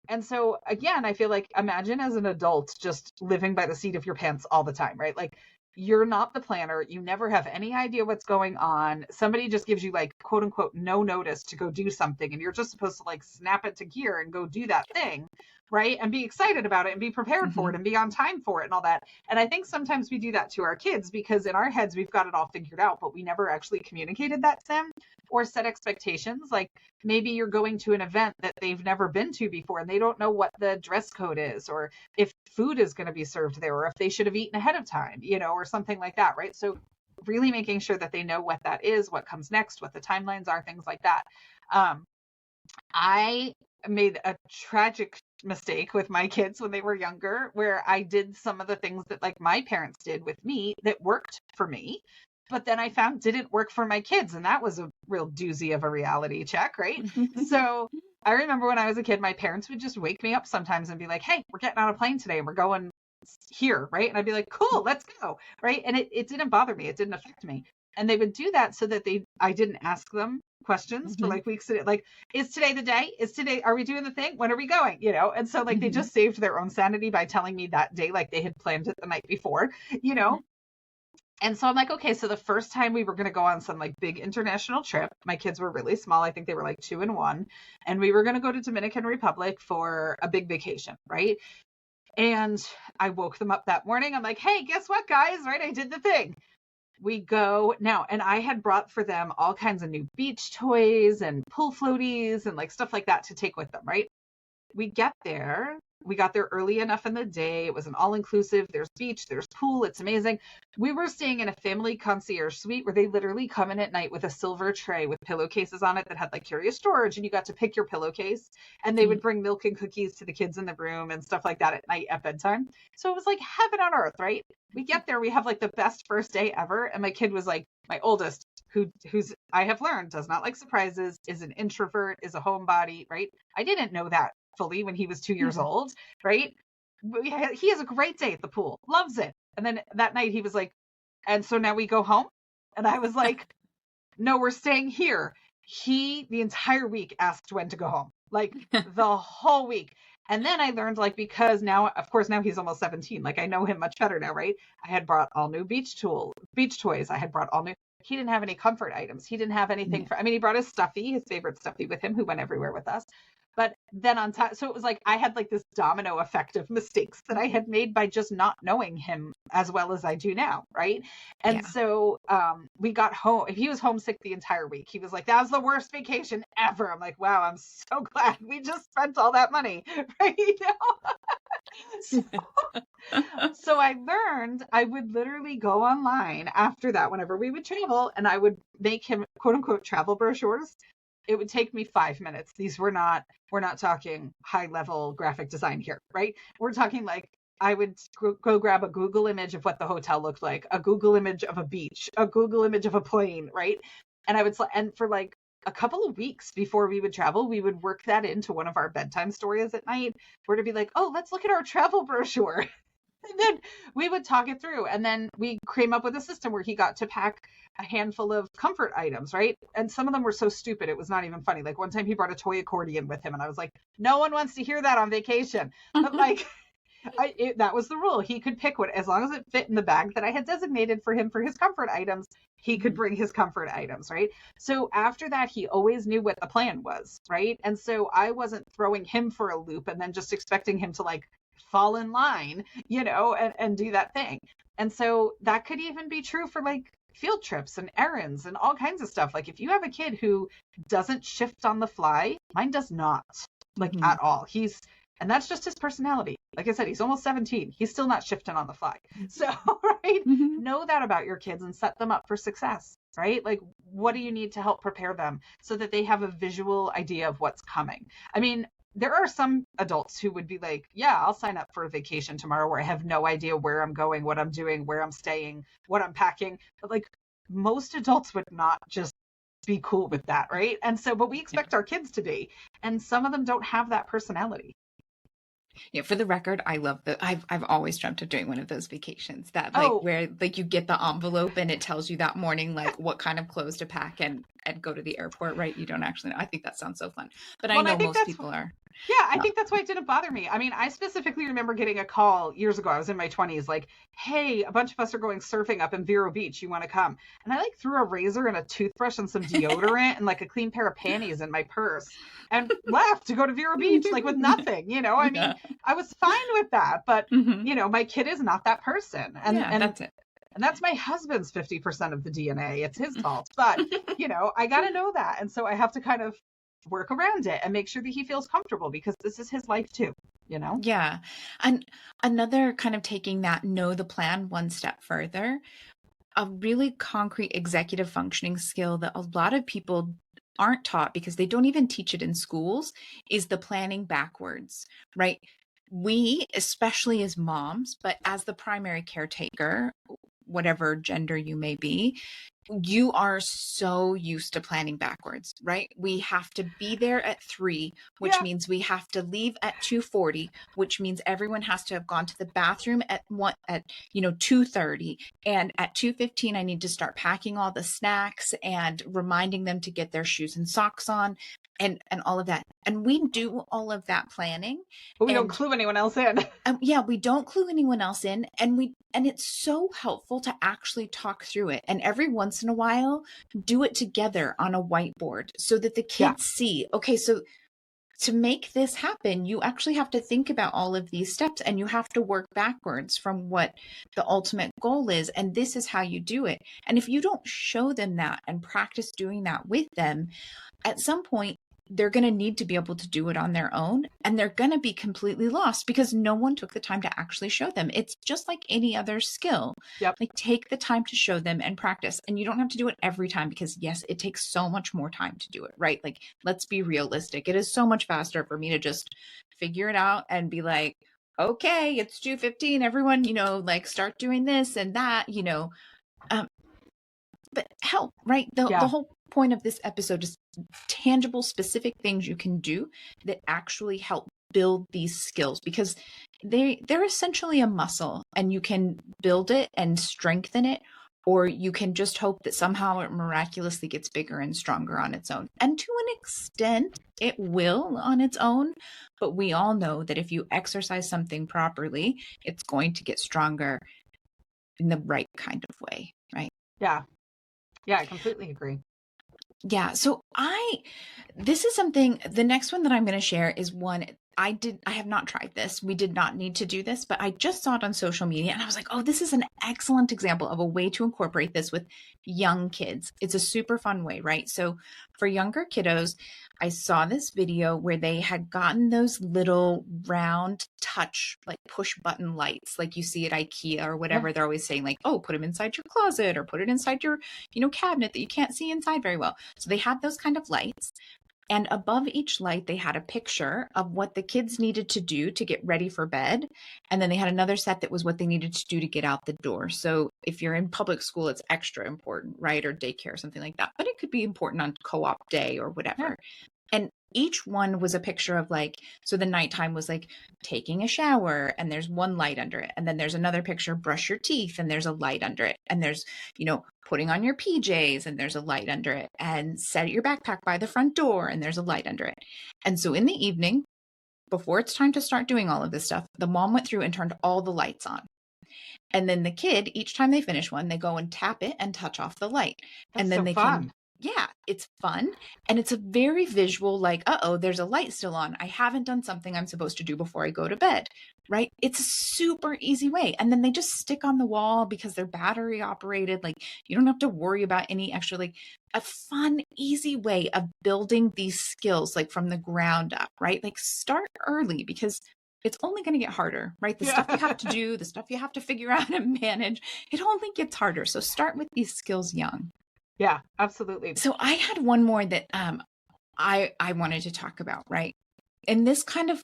And so again, I feel like, imagine as an adult just living by the seat of your pants all the time, right? Like, you're not the planner, you never have any idea what's going on. Somebody just gives you, like, quote unquote, no notice to go do something, and you're just supposed to like snap it to gear and go do that thing, right? And be excited about it and be prepared for it Mhm. and be on time for it and all that. And I think sometimes we do that to our kids because in our heads we've got it all figured out, but we never actually communicated that to them or set expectations. Like, maybe you're going to an event that they've never been to before and they don't know what the dress code is, or if food is going to be served there, or if they should have eaten ahead of time, or something like that, right? So really making sure that they know what that is, what comes next, what the timelines are, things like that. I made a tragic mistake with my kids when they were younger, where I did some of the things that like my parents did with me that worked for me, but then I found didn't work for my kids. And that was a real doozy of a reality check, right? So I remember when I was a kid, my parents would just wake me up sometimes and be like, hey, we're getting on a plane today and we're going here, right? And I'd be like, cool, let's go, right? And it didn't bother me. It didn't affect me. And they would do that so that I didn't ask them questions for Mhm. like weeks. Like, is today the day? Are we doing the thing? When are we going? And so like they Mhm. just saved their own sanity by telling me that day, like they had planned it the night before, you know? And so I'm like, okay, so the first time we were going to go on some like big international trip, my kids were really small. I think they were like 2 and 1. And we were going to go to Dominican Republic for a big vacation, right? And I woke them up that morning. I'm like, hey, guess what, guys? Right? I did the thing. We go now. And I had brought for them all kinds of new beach toys and pool floaties and like stuff like that to take with them, right? We get there. We got there early enough in the day. It was an all inclusive. There's beach, there's pool. It's amazing. We were staying in a family concierge suite where they literally come in at night with a silver tray with pillowcases on it that had like curious storage, and you got to pick your pillowcase. And they would bring milk and cookies to the kids in the room and stuff like that at night at bedtime. So it was like heaven on earth, right? We get there, we have like the best first day ever. And my kid was like, my oldest, who's I have learned does not like surprises, is an introvert, is a homebody, right? I didn't know that fully when he was 2 years Mhm. old, right? He has a great day at the pool, loves it. And then that night he was like, and so now we go home? And I was like, no, we're staying here. He, the entire week, asked when to go home, like the whole week. And then I learned, like, because now, of course, now he's almost 17. Like, I know him much better now, right? I had brought all new beach toys. I had brought all new. He didn't have any comfort items. He didn't have anything Yeah. for, I mean, he brought his favorite stuffy with him, who went everywhere with us. But then on top, so it was like I had like this domino effect of mistakes that I had made by just not knowing him as well as I do now, right? And Yeah. so we got home. He was homesick the entire week. He was like, that was the worst vacation ever. I'm like, wow, I'm so glad we just spent all that money, right? So, so I learned I would literally go online after that whenever we would travel, and I would make him quote unquote travel brochures. It would take me 5 minutes. We're not talking high level graphic design here, right? We're talking like I would go grab a Google image of what the hotel looked like, a Google image of a beach, a Google image of a plane, right? And and for like a couple of weeks before we would travel, we would work that into one of our bedtime stories at night, where to be like, oh, let's look at our travel brochure. And then we would talk it through. And then we came up with a system where he got to pack a handful of comfort items, right? And some of them were so stupid, it was not even funny. Like one time he brought a toy accordion with him, and I was like, no one wants to hear that on vacation. But like, that was the rule. He could pick what, as long as it fit in the bag that I had designated for him for his comfort items, he could bring his comfort items, right? So after that, he always knew what the plan was, right? And so I wasn't throwing him for a loop and then just expecting him to like fall in line, and do that thing. And so that could even be true for like field trips and errands and all kinds of stuff. Like if you have a kid who doesn't shift on the fly, mine does not, like Mhm. at all. And that's just his personality. Like I said, he's almost 17. He's still not shifting on the fly. So, right, Mhm. know that about your kids and set them up for success, right? Like, what do you need to help prepare them so that they have a visual idea of what's coming? I mean, there are some adults who would be like, yeah, I'll sign up for a vacation tomorrow where I have no idea where I'm going, what I'm doing, where I'm staying, what I'm packing. But like most adults would not just be cool with that, right? And so, but we expect our kids to be, and some of them don't have that personality. Yeah, for the record, I love the I've always dreamt of doing one of those vacations that Oh, where you get the envelope and it tells you that morning what kind of clothes to pack and go to the airport, right? You don't actually know. I think that sounds so fun. But well, I and I know think most that's people are Yeah, I not. think that's why it didn't bother me. I mean, I specifically remember getting a call years ago. I was in my 20s, like, hey, a bunch of us are going surfing up in Vero Beach. You want to come? And I like threw a razor and a toothbrush and some deodorant and like a clean pair of panties in my purse and left to go to Vero Beach, like with nothing, I mean, Yeah. I was fine with that, but Hmm. my kid is not that person. And Yeah, and that's it. and that's my husband's 50% of the DNA. It's his fault. But, I got to know that. And so I have to kind of work around it and make sure that he feels comfortable because this is his life too. Yeah. And another kind of taking that know the plan one step further, a really concrete executive functioning skill that a lot of people aren't taught because they don't even teach it in schools is the planning backwards, right? We, especially as moms, but as the primary caretaker, whatever gender you may be, you are so used to planning backwards, right? We have to be there at 3, which Yeah. means we have to leave at 2:40, which means everyone has to have gone to the bathroom at 2:30, and at 2:15 I need to start packing all the snacks and reminding them to get their shoes and socks on and all of that. And we do all of that planning, But we don't and clue anyone else in. yeah, we don't clue anyone else in, and it's so helpful to actually talk through it, and every once in a while do it together on a whiteboard so that the Yeah. kids see, okay, so to make this happen, you actually have to think about all of these steps and you have to work backwards from what the ultimate goal is, and this is how you do it. And if you don't show them that and practice doing that with them, at some point they're going to need to be able to do it on their own, and they're going to be completely lost because no one took the time to actually show them. It's just like any other skill. Yep. Like, take the time to show them and practice. And you don't have to do it every time because, yes, it takes so much more time to do it, right? Like, let's be realistic. It is so much faster for me to just figure it out and be like, okay, it's 2:15, everyone, start doing this and that, but help, right? The Yeah. whole point of this episode is tangible, specific things you can do that actually help build these skills, because they're essentially a muscle, and you can build it and strengthen it, or you can just hope that somehow it miraculously gets bigger and stronger on its own. And to an extent, it will on its own, but we all know that if you exercise something properly, it's going to get stronger in the right kind of way, right? Yeah. Yeah, I completely agree. Yeah. So this is something, the next one that I'm going to share is one I have not tried this. We did not need to do this, but I just saw it on social media and I was like, oh, this is an excellent example of a way to incorporate this with young kids. It's a super fun way, right? So for younger kiddos, I saw this video where they had gotten those little round touch, like push button lights, like you see at IKEA or whatever. Yeah. They're always saying like, oh, put them inside your closet or put it inside your, cabinet that you can't see inside very well. So they had those kind of lights. And above each light, they had a picture of what the kids needed to do to get ready for bed. And then they had another set that was what they needed to do to get out the door. So if you're in public school, it's extra important, right? Or daycare or something like that. But it could be important on co-op day or whatever. Yeah. And each one was a picture of so the nighttime was like taking a shower and there's one light under it. And then there's another picture, brush your teeth, and there's a light under it. And there's, putting on your PJs and there's a light under it. And set your backpack by the front door and there's a light under it. And so in the evening, before it's time to start doing all of this stuff, the mom went through and turned all the lights on. And then the kid, each time they finish one, they go and tap it and touch off the light. That's and then so they fun. can yeah, it's fun. And it's a very visual, like, uh-oh, there's a light still on. I haven't done something I'm supposed to do before I go to bed, right? It's a super easy way. And then they just stick on the wall because they're battery operated. Like, you don't have to worry about any extra, like a fun, easy way of building these skills, like from the ground up, right? Like start early because it's only going to get harder, right? The stuff you have to do, the stuff you have to figure out and manage, it only gets harder. So start with these skills young. Yeah, absolutely. So I had one more that I wanted to talk about, right? And this kind of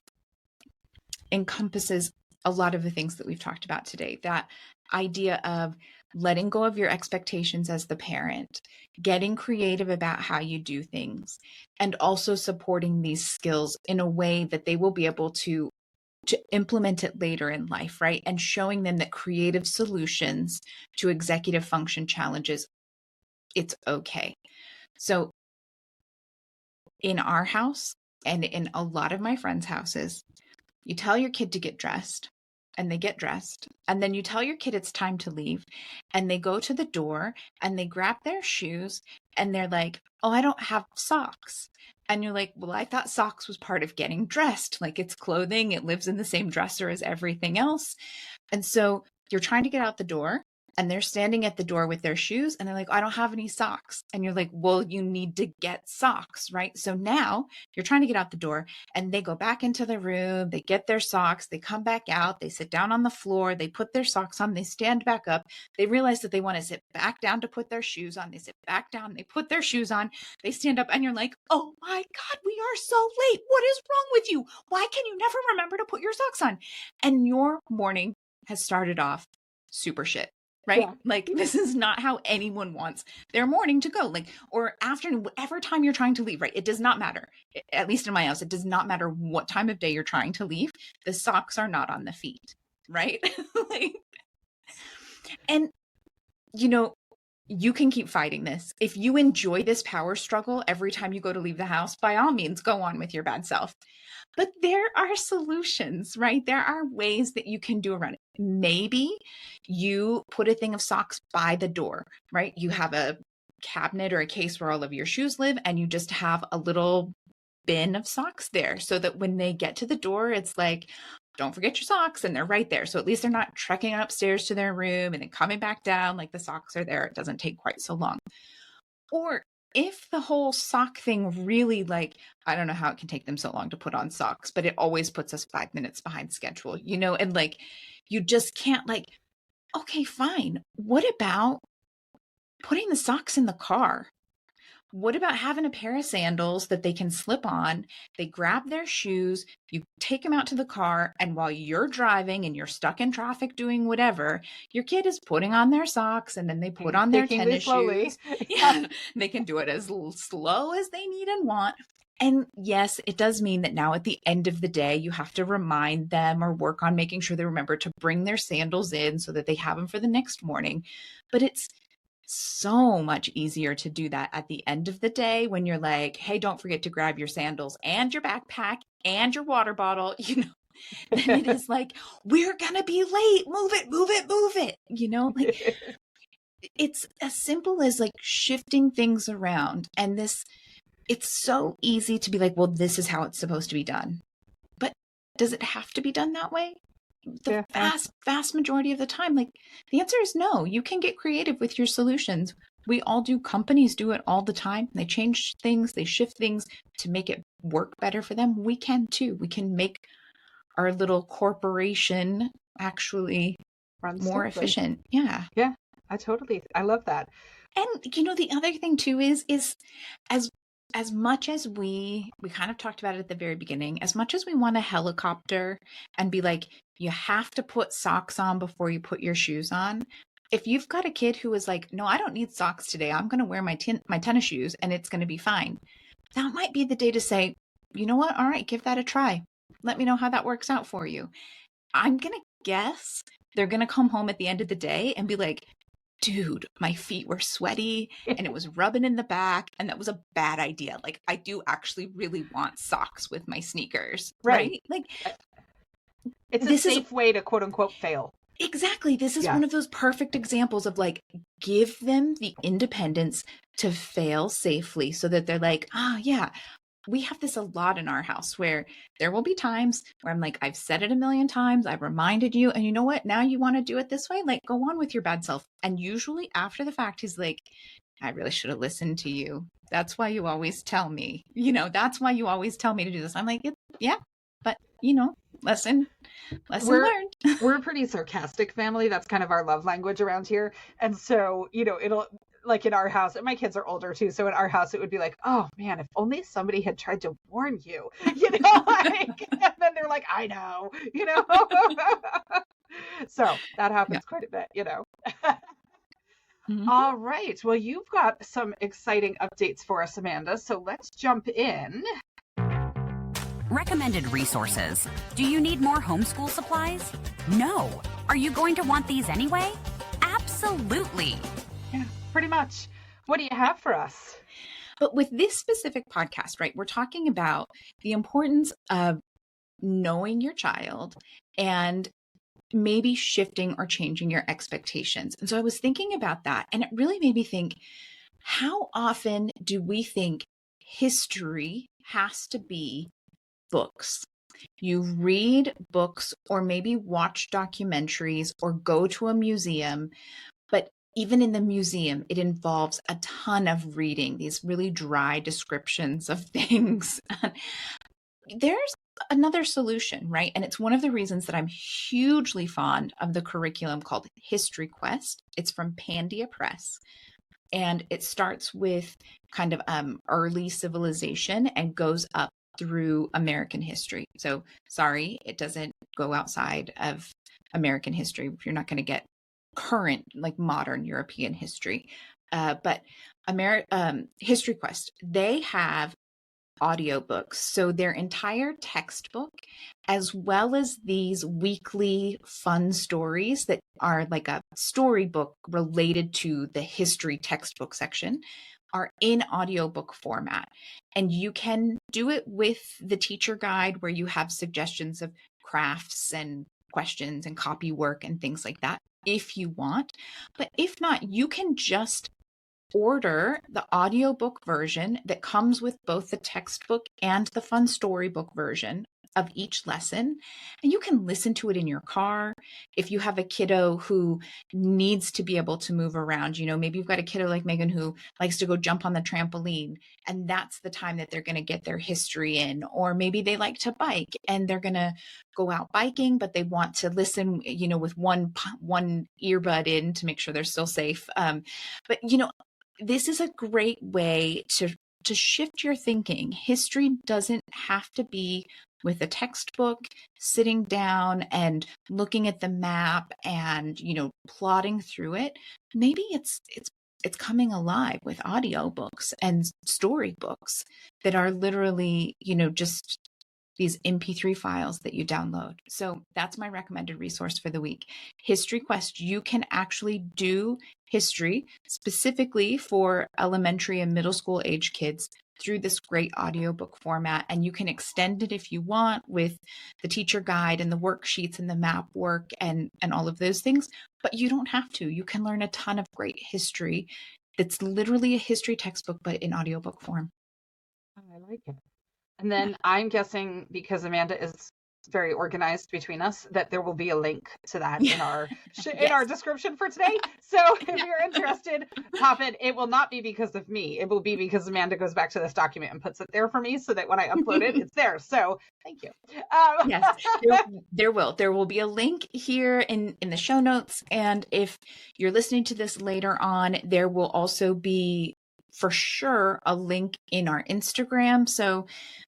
encompasses a lot of the things that we've talked about today. That idea of letting go of your expectations as the parent, getting creative about how you do things, and also supporting these skills in a way that they will be able to implement it later in life, right? And showing them that creative solutions to executive function challenges, it's okay. So in our house and in a lot of my friends' houses, you tell your kid to get dressed and they get dressed. And then you tell your kid it's time to leave and they go to the door and they grab their shoes and they're like, oh, I don't have socks. And you're like, well, I thought socks was part of getting dressed. Like it's clothing. It lives in the same dresser as everything else. And so you're trying to get out the door and they're standing at the door with their shoes and they're like, I don't have any socks. And you're like, well, you need to get socks, right? So now you're trying to get out the door and they go back into the room, they get their socks, they come back out, they sit down on the floor, they put their socks on, they stand back up, they realize that they want to sit back down to put their shoes on, they sit back down, they put their shoes on, they stand up and you're like, oh my God, we are so late. What is wrong with you? Why can you never remember to put your socks on? And your morning has started off super shit. Right? Yeah. Like this is not how anyone wants their morning to go, like, or afternoon, whatever time you're trying to leave, right? It does not matter. At least in my house, it does not matter what time of day you're trying to leave. The socks are not on the feet, right? Like, and you know, you can keep fighting this. If you enjoy this power struggle every time you go to leave the house, by all means, go on with your bad self. But there are solutions, right? There are ways that you can do around it. Maybe you put a thing of socks by the door, right? You have a cabinet or a case where all of your shoes live, and you just have a little bin of socks there so that when they get to the door, it's like, don't forget your socks, and they're right there. So at least they're not trekking upstairs to their room and then coming back down, like the socks are there. It doesn't take quite so long. Or if the whole sock thing really, like, I don't know how it can take them so long to put on socks, but it always puts us 5 minutes behind schedule, you know, and like, you just can't, like, okay, fine. What about putting the socks in the car? What about having a pair of sandals that they can slip on? They grab their shoes, you take them out to the car, and while you're driving and you're stuck in traffic doing whatever, your kid is putting on their socks and then they put on their tennis shoes. Yeah, they can do it as slow as they need and want. And yes, it does mean that now at the end of the day, you have to remind them or work on making sure they remember to bring their sandals in so that they have them for the next morning. But it's so much easier to do that at the end of the day when you're like, hey, don't forget to grab your sandals and your backpack and your water bottle, you know, then it is like, we're going to be late. Move it, move it, move it. You know, like it's as simple as like shifting things around. And this, it's so easy to be like, well, this is how it's supposed to be done. But does it have to be done that way? The vast majority of the time, like the answer is no. You can get creative with your solutions. We all do. Companies do it all the time. They change things, they shift things to make it work better for them. We can too. We can make our little corporation actually run more efficient. Yeah. Yeah, I love that. And you know, the other thing too is as much as we kind of talked about it at the very beginning, as much as we want to helicopter and be like, you have to put socks on before you put your shoes on. If you've got a kid who is like, no, I don't need socks today. I'm going to wear my tennis shoes and it's going to be fine. That might be the day to say, you know what? All right, give that a try. Let me know how that works out for you. I'm going to guess they're going to come home at the end of the day and be like, dude, my feet were sweaty and it was rubbing in the back and that was a bad idea. Like I do actually really want socks with my sneakers, right? Like it's a safe way to quote unquote fail. Exactly. This is Yeah. one of those perfect examples of like, give them the independence to fail safely so that they're like, oh, yeah, we have this a lot in our house where there will be times where I'm like, I've said it a million times, I've reminded you, and you know what? Now you want to do it this way? Like, go on with your bad self. And usually after the fact, he's like, I really should have listened to you. That's why you always tell me, that's why you always tell me to do this. I'm like, yeah, but lesson We're learned. we're a pretty sarcastic family. That's kind of our love language around here. And so, it'll, like in our house, and my kids are older too. So in our house, it would be like, oh man, if only somebody had tried to warn you, like, and then they're like, I know. So that Yeah. happens quite a bit. Mhm. All right. Well, you've got some exciting updates for us, Amanda. So let's jump in. Recommended resources. Do you need more homeschool supplies? No. Are you going to want these anyway? Absolutely. Yeah, pretty much. What do you have for us? But with this specific podcast, right, we're talking about the importance of knowing your child and maybe shifting or changing your expectations. And so I was thinking about that, and it really made me think, how often do we think history has to be books? You read books or maybe watch documentaries or go to a museum, but even in the museum, it involves a ton of reading, these really dry descriptions of things. There's another solution, right? And it's one of the reasons that I'm hugely fond of the curriculum called History Quest. It's from Pandia Press. And it starts with kind of early civilization and goes up through American history. So sorry, it doesn't go outside of American history. You're not going to get current, like modern European history. But History Quest, they have audiobooks. So their entire textbook, as well as these weekly fun stories that are like a storybook related to the history textbook section, are in audiobook format. And you can do it with the teacher guide where you have suggestions of crafts and questions and copy work and things like that if you want. But if not, you can just order the audiobook version that comes with both the textbook and the fun storybook version of each lesson. And you can listen to it in your car. If you have a kiddo who needs to be able to move around, maybe you've got a kiddo like Meagan who likes to go jump on the trampoline, and that's the time that they're going to get their history in. Or maybe they like to bike and they're going to go out biking, but they want to listen, with one earbud in to make sure they're still safe. But this is a great way to shift your thinking. History doesn't have to be with a textbook, sitting down and looking at the map and, plotting through it. Maybe it's coming alive with audiobooks and storybooks that are literally, just these MP3 files that you download. So that's my recommended resource for the week. History Quest, you can actually do history specifically for elementary and middle school age kids through this great audiobook format. And you can extend it if you want with the teacher guide and the worksheets and the map work and all of those things. But you don't have to. You can learn a ton of great history. It's literally a history textbook, but in audiobook form. I like it. And then I'm guessing, because Amanda is very organized between us, that there will be a link to that in our our description for today. So if you're interested, pop it. It will not be because of me. It will be because Amanda goes back to this document and puts it there for me so that when I upload it, it's there. So thank you. Yes, there will be a link here in the show notes. And if you're listening to this later on, there will also be for sure a link in our Instagram. So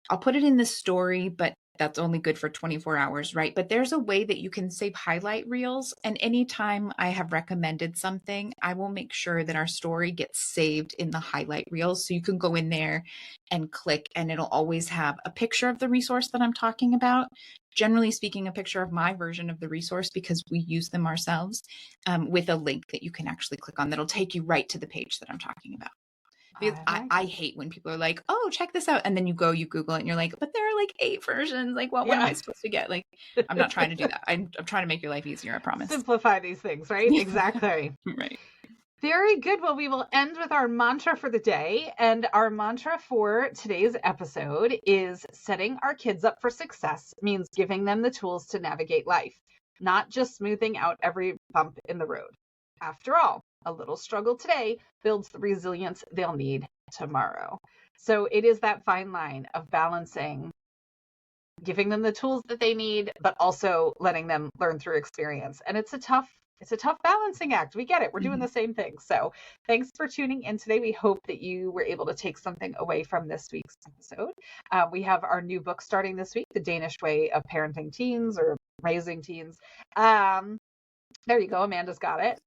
I'll put it in the story, but that's only good for 24 hours, right? But there's a way that you can save highlight reels. And anytime I have recommended something, I will make sure that our story gets saved in the highlight reels. So you can go in there and click, and it'll always have a picture of the resource that I'm talking about. Generally speaking, a picture of my version of the resource because we use them ourselves, with a link that you can actually click on that'll take you right to the page that I'm talking about. Because I hate when people are like, oh, check this out. And then you Google it and you're like, but there are like 8 versions. Like, what am I supposed to get? Like, I'm not trying to do that. I'm trying to make your life easier, I promise. Simplify these things, right? Exactly. Right. Very good. Well, we will end with our mantra for the day. And our mantra for today's episode is setting our kids up for success means giving them the tools to navigate life, not just smoothing out every bump in the road. After all, a little struggle today builds the resilience they'll need tomorrow. So it is that fine line of balancing giving them the tools that they need, but also letting them learn through experience. And it's a tough balancing act. We get it. We're doing the same thing. So thanks for tuning in today. We hope that you were able to take something away from this week's episode. We have our new book starting this week, The Danish Way of Parenting Teens or Raising Teens. There you go. Amanda's got it.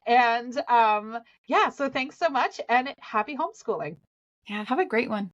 And so thanks so much and happy homeschooling. Yeah, have a great one.